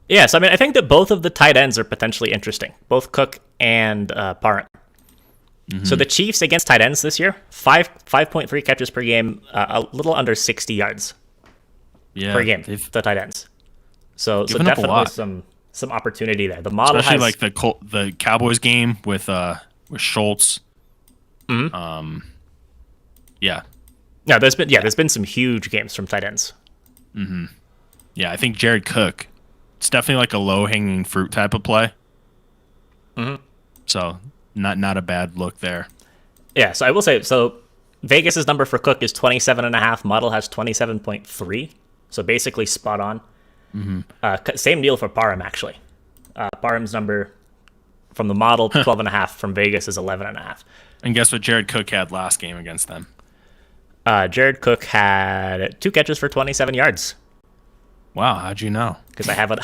Yes, I mean, I think that both of the tight ends are potentially interesting, both Cook and Parham. So the Chiefs against tight ends this year, 5.3 catches per game, a little under 60 yards per game, the tight ends. So definitely some opportunity there. The model especially has, like the Cowboys game with Schultz. Mm-hmm. Yeah. No, there's been some huge games from tight ends. Mm-hmm. Yeah, I think Jared Cook, it's definitely like a low-hanging fruit type of play. Mm-hmm. So not a bad look there. Yeah, so I will say, so Vegas's number for Cook is 27.5. Model has 27.3. So basically spot on. Mm-hmm. Same deal for Parham, actually. Parham's number from the model, 12.5. From Vegas is 11.5. And guess what Jared Cook had last game against them? Jared Cook had 2 catches for 27 yards. Wow, how'd you know? Because I have it.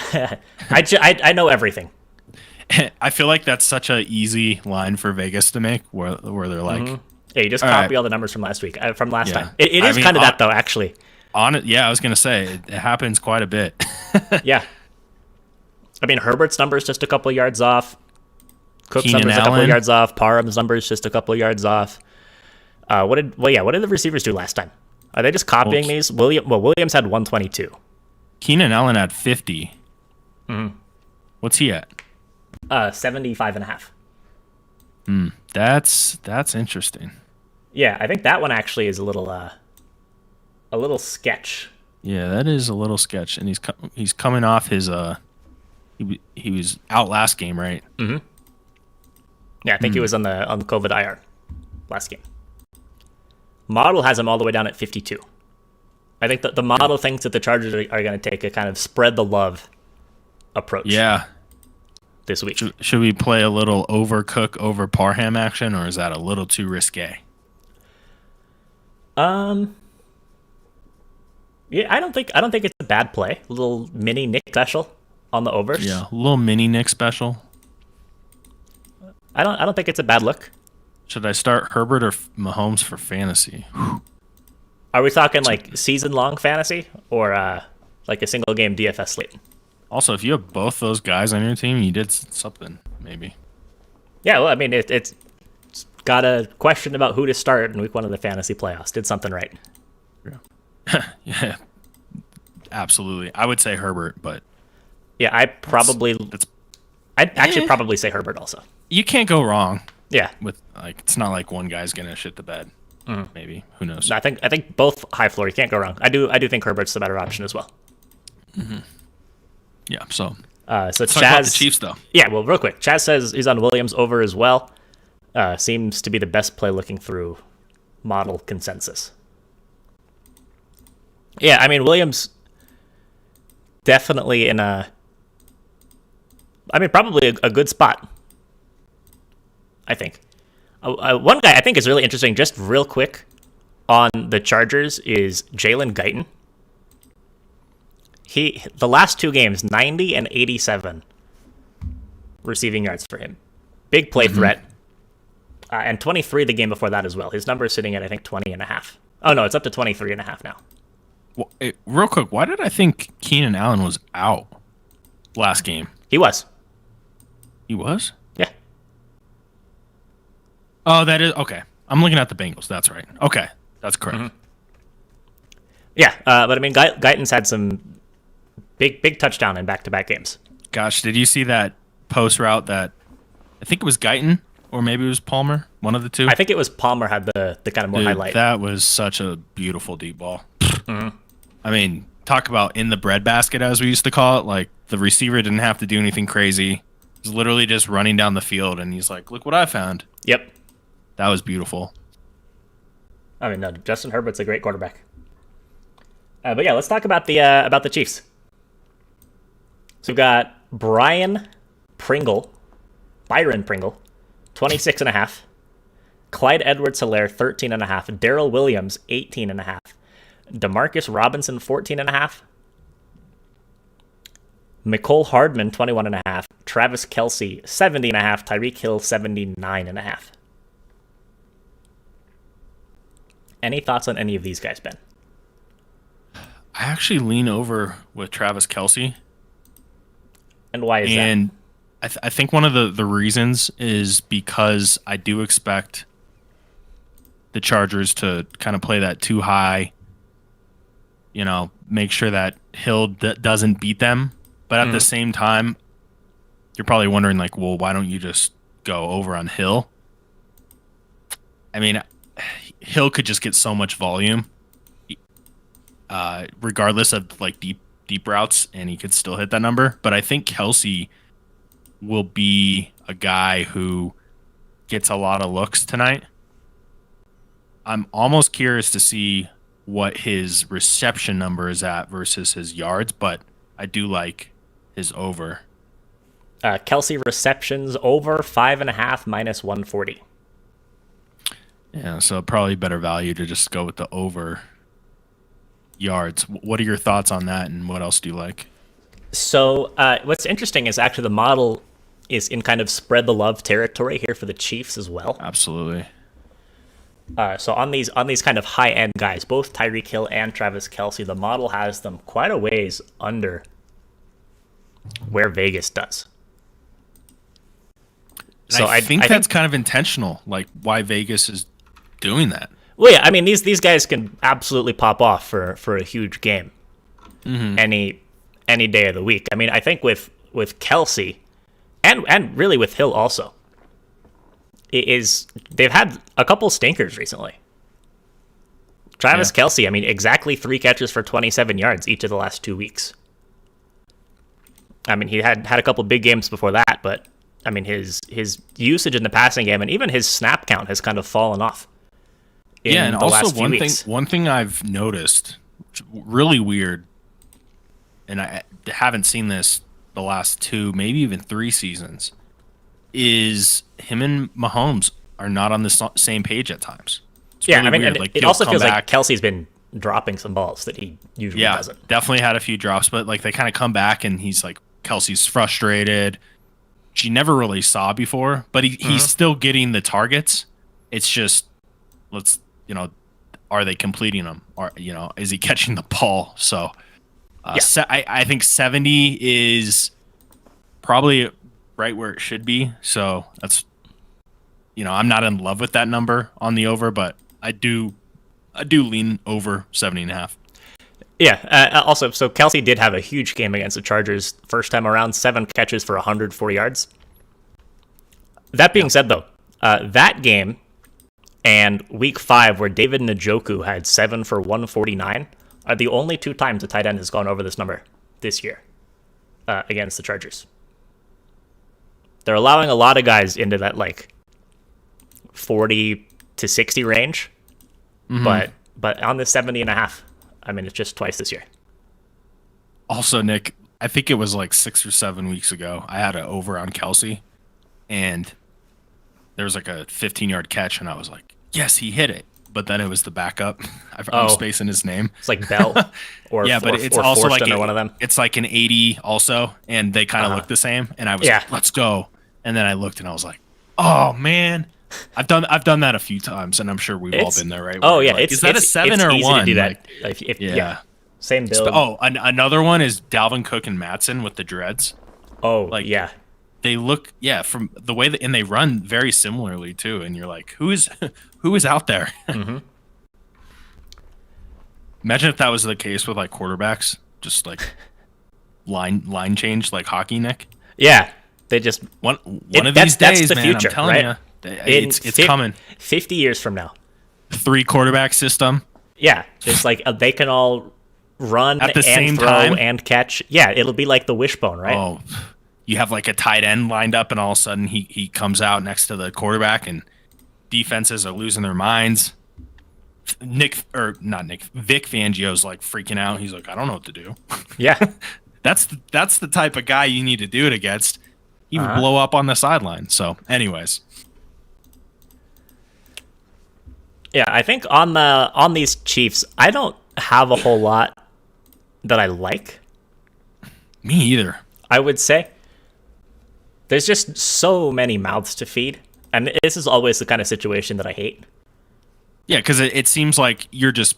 I know everything. I feel like that's such an easy line for Vegas to make, where they're like, yeah, you just copy all the numbers from last week, from last time. It is mean, kind of that though, actually. On it, yeah, I was gonna say it happens quite a bit. Yeah, I mean Herbert's number is just a couple of yards off. Cook's Keenan number is a couple of Allen. yards off. Parham's number is just a couple of yards off. What did the receivers do last time? Are they just copying these? Williams had 122. Keenan Allen had 50. What's he at? 75.5. That's interesting. Yeah, I think that one actually is a little sketch. Yeah, that is a little sketch, and he's coming off his he was out last game, right? Mm-hmm. Yeah, I think he was on the COVID IR last game. Model has him all the way down at 52. I think that the model thinks that the Chargers are going to take a kind of spread the love approach. Yeah. This week. Should we play a little Cook over Parham action, or is that a little too risque? Yeah, I don't think it's a bad play. A little mini Nick special on the overs. Yeah, a little mini Nick special. I don't think it's a bad look. Should I start Herbert or Mahomes for fantasy? Are we talking like season long fantasy or like a single game DFS slate? Also, if you have both those guys on your team, you did something, maybe. Yeah, well, I mean, it's got a question about who to start in week 1 of the fantasy playoffs. Did something right. Yeah, absolutely. I would say Herbert, but yeah, I'd actually probably say Herbert also. You can't go wrong. Yeah, with it's not like one guy's gonna shit the bed. Maybe, who knows? I think both high floor. You can't go wrong. I do think Herbert's the better option as well. Mm-hmm. Yeah. So let's talk about the Chiefs though. Yeah. Well, real quick, Chaz says he's on Williams over as well. Seems to be the best play looking through model consensus. Yeah, I mean, Williams definitely probably a good spot, I think. One guy I think is really interesting, just real quick, on the Chargers is Jalen Guyton. The last 2 games, 90 and 87 receiving yards for him. Big play threat. And 23 the game before that as well. His number is sitting at, I think, 20.5. Oh, no, it's up to 23.5 now. Well, real quick, why did I think Keenan Allen was out last game? He was. He was? Yeah. Oh, that is okay. I'm looking at the Bengals. That's right. Okay, that's correct. Mm-hmm. Yeah, but I mean, Guyton's had some big touchdown in back-to-back games. Gosh, did you see that post route that I think it was Guyton or maybe it was Palmer? One of the two. I think it was Palmer had the kind of more highlight. That was such a beautiful deep ball. I mean, talk about in the breadbasket, as we used to call it. Like, the receiver didn't have to do anything crazy. He was literally just running down the field, and he's like, look what I found. Yep. That was beautiful. I mean, no, Justin Herbert's a great quarterback. But yeah, let's talk about the Chiefs. So we've got Byron Pringle, 26.5. Clyde Edwards-Hilaire, 13.5. Darrell Williams, 18.5. Demarcus Robinson, 14.5. Mecole Hardman, 21.5. Travis Kelsey, 70.5. Tyreek Hill, 79.5. Any thoughts on any of these guys, Ben? I actually lean over with Travis Kelsey. And why is that? And I think one of the reasons is because I do expect the Chargers to kind of play that too high, make sure that Hill doesn't beat them. But at the same time, you're probably wondering, like, well, why don't you just go over on Hill? I mean, Hill could just get so much volume, regardless of like deep routes, and he could still hit that number. But I think Kelsey will be a guy who gets a lot of looks tonight. I'm almost curious to see what his reception number is at versus his yards, but I do like his over. Kelsey receptions over 5.5 minus 140. Yeah, so probably better value to just go with the over yards. What are your thoughts on that, and what else do you like? So what's interesting is actually the model is in kind of spread the love territory here for the Chiefs as well. Absolutely. So on these kind of high end guys, both Tyreek Hill and Travis Kelsey, the model has them quite a ways under where Vegas does. So I think that's kind of intentional, like why Vegas is doing that. Well, yeah, I mean these guys can absolutely pop off for a huge game any day of the week. I mean, I think with Kelsey and really with Hill also, they've had a couple stinkers recently. Travis Kelsey, I mean, exactly 3 catches for 27 yards each of the last 2 weeks. I mean, he had a couple big games before that, but I mean, his usage in the passing game and even his snap count has kind of fallen off. And also one thing I've noticed, really weird, and I haven't seen this the last 2, maybe even 3 seasons, is him and Mahomes are not on the same page at times. It's really weird. Like, it also feels like Kelsey's been dropping some balls that he usually doesn't. Yeah, definitely had a few drops, but like they kind of come back and he's like, Kelsey's frustrated. She never really saw before, but he's still getting the targets. It's just, are they completing them? Or, is he catching the ball? So I think 70 is probably right where it should be. So that's, I'm not in love with that number on the over, but I do lean over 70.5. Yeah. Also, so Kelsey did have a huge game against the Chargers first time around, 7 catches for 104 yards. That being said, though, that game and Week 5, where David Njoku had 7 for 149, are the only 2 times a tight end has gone over this number this year against the Chargers. They're allowing a lot of guys into that like 40 to 60 range, but on the 70.5. I mean, it's just twice this year. Also, Nick, I think it was like 6 or 7 weeks ago, I had an over on Kelsey, and there was like a 15-yard catch, and I was like, yes, he hit it. But then it was the backup. I'm spacing his name. It's like Bell or but it's also like one of them. It's like an 80 also, and they kind of look the same. And I was like, let's go. And then I looked, and I was like, oh man. I've done that a few times, and I'm sure we've all been there, right? Oh yeah, like, is that a 7 or 1? To do that. Like, yeah, same build. Another one is Dalvin Cook and Matson with the dreads. Oh, like yeah, they look from the way and they run very similarly too. And you're like, who is out there? Imagine if that was the case with like quarterbacks, just like line change like hockey, Nick. Yeah, they just one of these days, that's the man. future, I'm telling right? you. It's coming. 50 years from now. 3 quarterback system. Yeah, it's like they can all run at the same throw time and catch. Yeah, it'll be like the wishbone, right? Oh, you have like a tight end lined up, and all of a sudden he comes out next to the quarterback, and defenses are losing their minds. Vic Fangio's like freaking out. He's like, I don't know what to do. Yeah, that's the type of guy you need to do it against. He would blow up on the sideline. So, anyways. Yeah, I think on these Chiefs, I don't have a whole lot that I like. Me either. I would say there's just so many mouths to feed, and this is always the kind of situation that I hate. Yeah, because it seems like you're just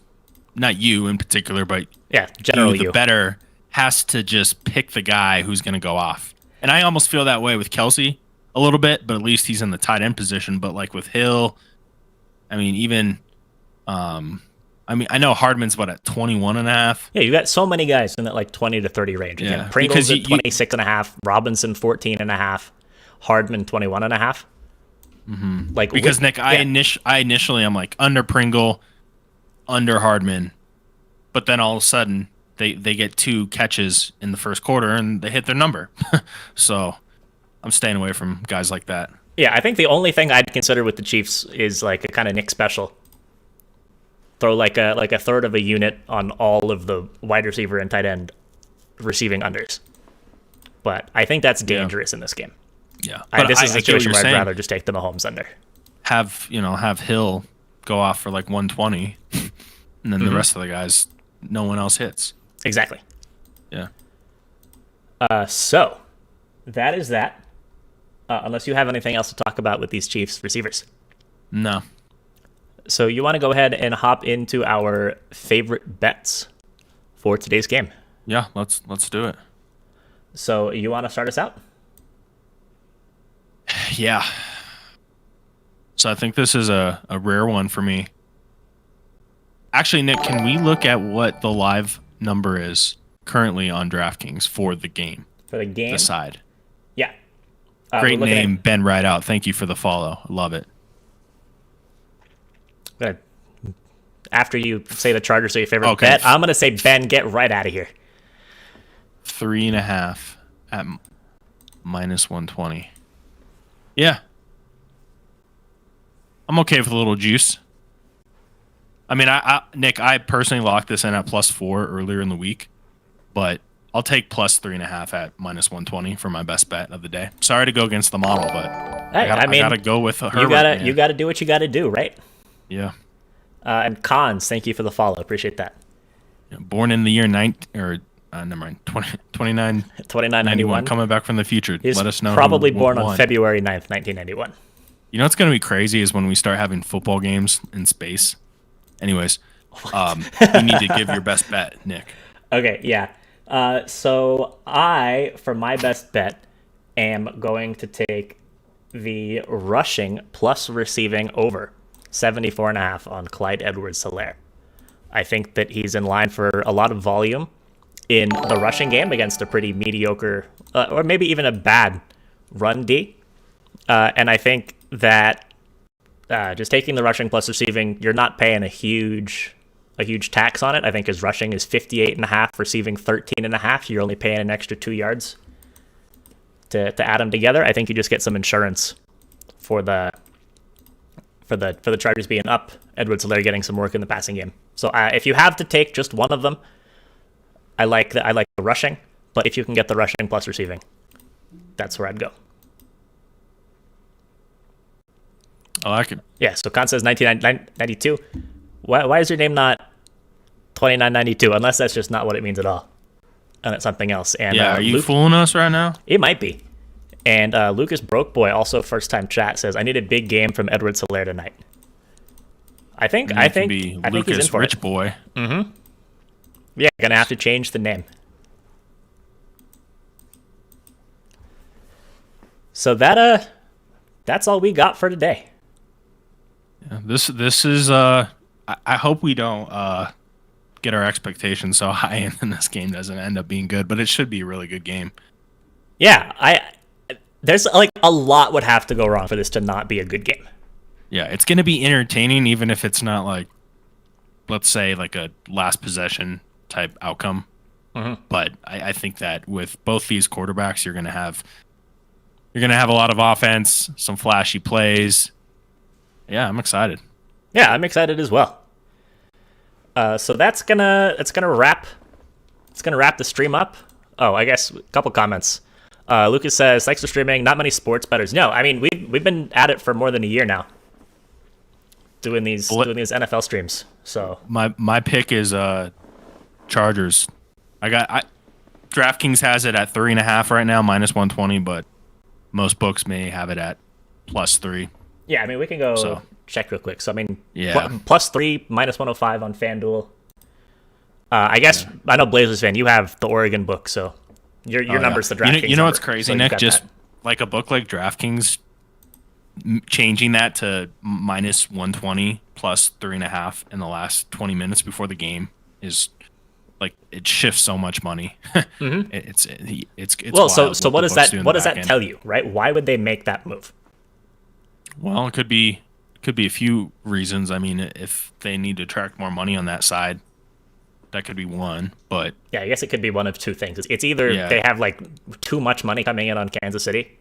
not you in particular, but Yeah, generally the you. better has to just pick the guy who's going to go off. And I almost feel that way with Kelsey a little bit, but at least he's in the tight end position. But like with Hill, I mean, even, I know Hardman's at 21.5. Yeah, you got so many guys in that like 20 to 30 range. Yeah, Again, Pringles because at 26.5, Robinson 14.5, Hardman 21.5. Mm-hmm. Like because Nick, I initially I'm like under Pringle, under Hardman, but then all of a sudden they get 2 catches in the first quarter and they hit their number. So I'm staying away from guys like that. Yeah, I think the only thing I'd consider with the Chiefs is like a kind of Nick special. Throw like a third of a unit on all of the wide receiver and tight end receiving unders. But I think that's dangerous in this game. Yeah, This is a situation where I'd saying. rather just take the Mahomes under. Have Hill go off for like 120, and then the rest of the guys, no one else hits. Exactly. Yeah. So that is that. Unless you have anything else to talk about with these Chiefs receivers. No. So you want to go ahead and hop into our favorite bets for today's game. Yeah, let's do it. So you want to start us out? Yeah. So I think this is a rare one for me. Actually, Nick, can we look at what the live number is currently on DraftKings for the game? For the game? The side. Yeah. Great name, Ben Rideout. Thank you for the follow. I love it. Good. After you say the Chargers are your favorite Okay. bet, I'm going to say, Ben, get right out of here. 3.5 at minus 120. Yeah. I'm okay with a little juice. I mean, Nick, I personally locked this in at +4 earlier in the week, but I'll take +3.5 at minus 120 for my best bet of the day. Sorry to go against the model, but Hey, I gotta go with Herbert. You gotta do what you gotta do, right? Yeah. And Cons, thank you for the follow. Appreciate that. Born in the year 2991, coming back from the future. He's Let us know. probably who born won. on February 9th, 1991. You know what's going to be crazy is when we start having football games in space. Anyways, you need to give your best bet, Nick. Okay, yeah. So I, for my best bet, am going to take the rushing plus receiving over 74.5 on Clyde Edwards-Hilaire. I think that he's in line for a lot of volume in the rushing game against a pretty mediocre, or maybe even a bad run D. And I think that just taking the rushing plus receiving, you're not paying a huge tax on it. I think his rushing is 58.5, receiving 13.5. You're only paying an extra 2 yards to add them together. I think you just get some insurance for the Chargers being up, Edwards-Hilaire getting some work in the passing game. So if you have to take just one of them, I like the rushing. But if you can get the rushing plus receiving, that's where I'd go. I like it. Yeah, so Con says 1992. Why is your name not 2992? Unless that's just not what it means at all. And it's something else. And Yeah, are you Luke, fooling us right now? it might be. And Lucas Brokeboy, also first time chat, says, I need a big game from Edwards-Hilaire tonight. I think Be he's in Lucas for Rich it. Boy. Yeah, gonna have to change the name. So that's all we got for today. Yeah, this is I hope we don't get our expectations so high and then this game doesn't end up being good, but it should be a really good game. Yeah, there's like a lot would have to go wrong for this to not be a good game. Yeah, it's going to be entertaining even if it's not like, let's say, like a last possession type outcome. But I think that with both these quarterbacks, you're going to have a lot of offense, some flashy plays. Yeah, I'm excited. Yeah, I'm excited as well. So it's gonna wrap the stream up. Oh, I guess a couple comments. Lucas says, thanks for streaming. Not many sports bettors. No, I mean we've been at it for more than a year now. Doing these NFL streams. So My pick is Chargers. DraftKings has it at 3.5 right now, minus 120, but most books may have it at +3. yeah, I mean we can go So- check real quick. So I mean, Yeah. +3, minus 105 on FanDuel. I guess I know Blazers fan. You have the Oregon book, so your number's the DraftKings. You know what's number, crazy, so Nick? Just that. like a book like DraftKings, changing that to minus 120 plus 3.5 in the last 20 minutes before the game is like it shifts so much money. Mm-hmm. It's well. wild So what does that end. tell you, right? Why would they make that move? Well, it could be a few reasons. I mean, if they need to attract more money on that side, that could be one. But yeah, I guess it could be one of two things. It's either they have like too much money coming in on Kansas City,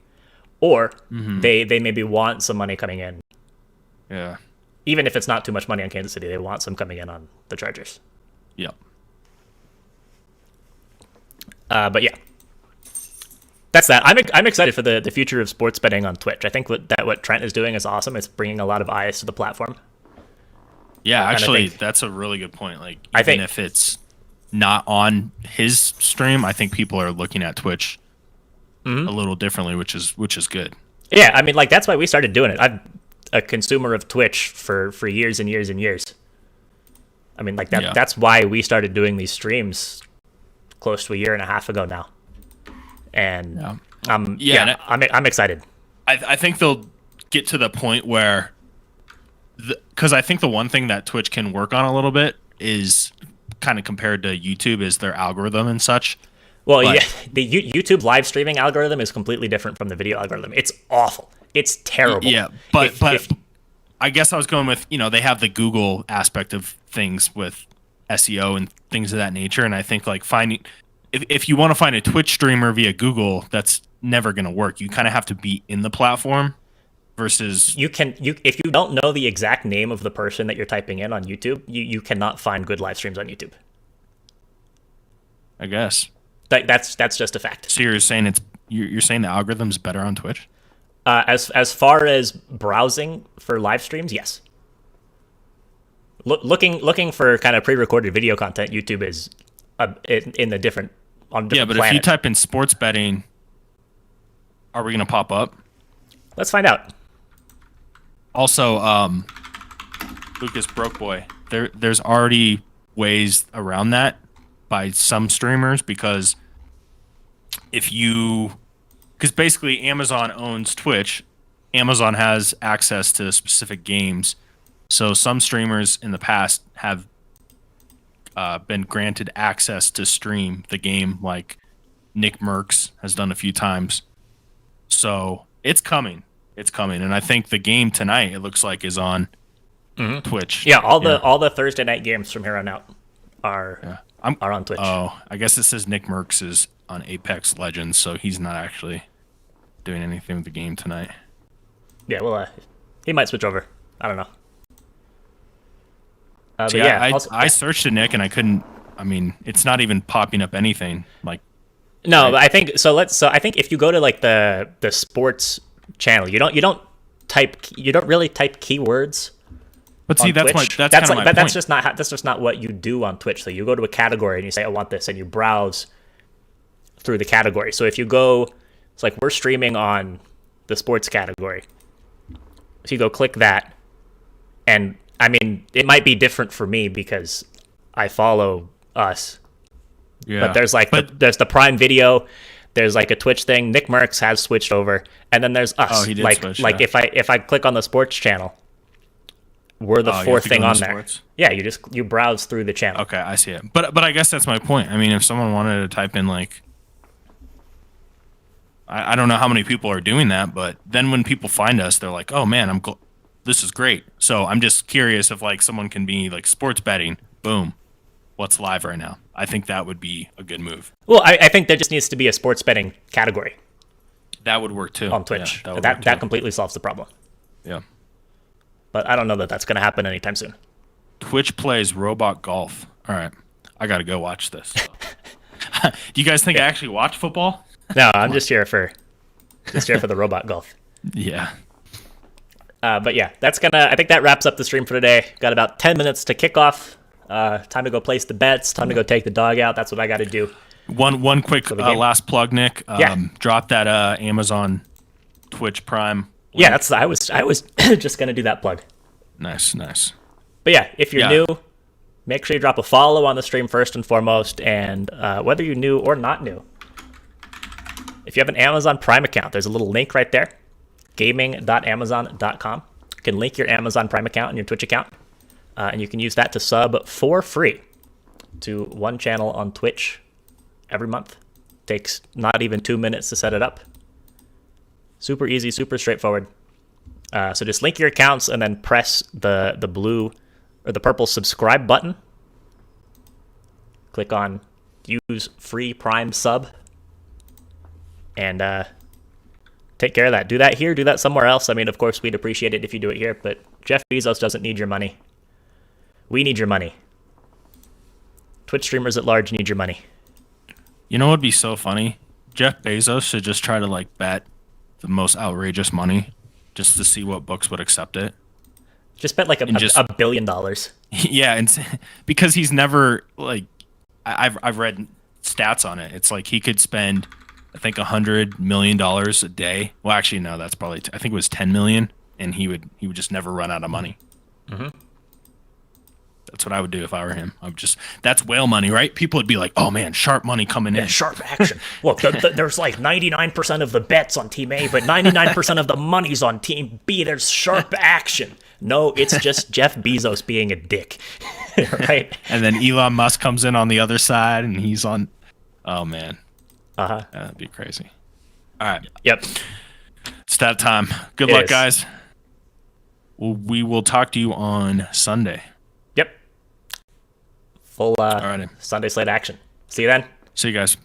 or they maybe want some money coming in. Yeah. Even if it's not too much money on Kansas City, they want some coming in on the Chargers. Yep. But yeah, that's that. I'm excited for the future of sports betting on Twitch. I think what Trent is doing is awesome. It's bringing a lot of eyes to the platform. Yeah, actually, that's a really good point. Like, even if it's not on his stream, I think people are looking at Twitch a little differently, which is good. Yeah, I mean, like that's why we started doing it. I'm a consumer of Twitch for years and years and years. I mean, like that. Yeah. That's why we started doing these streams close to a year and a half ago now. And I'm excited. I think they'll get to the point where, because I think the one thing that Twitch can work on a little bit is kind of compared to YouTube is their algorithm and such. Well, yeah, the YouTube live streaming algorithm is completely different from the video algorithm. It's awful. It's terrible. Yeah, but I guess I was going with, they have the Google aspect of things with SEO and things of that nature, and I think like finding if you want to find a Twitch streamer via Google, that's never going to work. You kind of have to be in the platform versus if you don't know the exact name of the person that you're typing in on YouTube, you cannot find good live streams on YouTube. I guess. That's just a fact. So you're saying you're saying the algorithm's better on Twitch? As far as browsing for live streams, yes. Looking for kind of pre-recorded video content, YouTube is in a different but planet. If you type in sports betting, are we going to pop up? Let's find out. Also, Lucas Broke Boy, there's already ways around that by some streamers because basically Amazon owns Twitch. Amazon has access to specific games. So some streamers in the past have been granted access to stream the game, like Nick Merckx has done a few times. So it's coming. And I think the game tonight, it looks like, is on Twitch. Yeah, all the Thursday night games from here on out are on Twitch. Oh, I guess it says Nick Merckx is on Apex Legends, so he's not actually doing anything with the game tonight. Yeah, well, he might switch over. I don't know. I searched it, Nick, and I couldn't. I mean, it's not even popping up anything. Like, no, right? But I think so. I think if you go to like the sports channel, you don't really type keywords. But see, that's Twitch. That's kind of my point. That's just not what you do on Twitch. So you go to a category and you say, I want this, and you browse through the category. So if you go, it's like we're streaming on the sports category. So you go click that, and I mean, it might be different for me because I follow us. Yeah. But there's the Prime Video, there's like a Twitch thing. Nick Merckx has switched over, and then there's us. Oh, he did switch, like if I click on the sports channel, we're the fourth thing on there. Sports? Yeah, you browse through the channel. Okay, I see it. But I guess that's my point. I mean, if someone wanted to type in like, I don't know how many people are doing that, but then when people find us, they're like, oh man, this is great. So I'm just curious if like someone can be like sports betting, boom, what's live right now? I think that would be a good move. Well, I think there just needs to be a sports betting category. That would work too. On Twitch. Yeah, that completely solves the problem. Yeah. But I don't know that that's going to happen anytime soon. Twitch plays robot golf. All right. I got to go watch this. Do you guys think I actually watch football? No, I'm just here for the robot golf. Yeah. But yeah, I think that wraps up the stream for today. Got about 10 minutes to kick off. Time to go place the bets. Time to go take the dog out. That's what I got to do. One quick last plug, Nick. Drop that Amazon Twitch Prime link. Yeah, I was just gonna do that plug. Nice. But yeah, if you're new, make sure you drop a follow on the stream first and foremost. And whether you knew or not new, if you have an Amazon Prime account, there's a little link right there, gaming.amazon.com. You can link your Amazon Prime account and your Twitch account, and you can use that to sub for free to one channel on Twitch every month. Takes not even 2 minutes to set it up. Super easy, super straightforward. So just link your accounts and then press the blue or the purple subscribe button. Click on use free Prime sub. And take care of that. Do that here, do that somewhere else. I mean, of course, we'd appreciate it if you do it here, but Jeff Bezos doesn't need your money. We need your money. Twitch streamers at large need your money. You know what would be so funny? Jeff Bezos should just try to like bet the most outrageous money just to see what books would accept it. Just bet like $1 billion. Yeah, and because he's never like I've read stats on it. It's like he could spend I think $100 million a day. Well, actually no, that's probably I think it was 10 million, and he would just never run out of money. Mm-hmm. That's what I would do if I were him. That's whale money, right? People would be like, "Oh man, sharp money coming in." Sharp action. Look, there's like 99% of the bets on Team A, but 99% of the money's on Team B. There's sharp action. No, it's just Jeff Bezos being a dick, right? And then Elon Musk comes in on the other side, and he's on. Oh man, that'd be crazy. All right. Yep. It's that time. Good luck, guys. We will talk to you on Sunday. Full Sunday slate action. See you then. See you guys.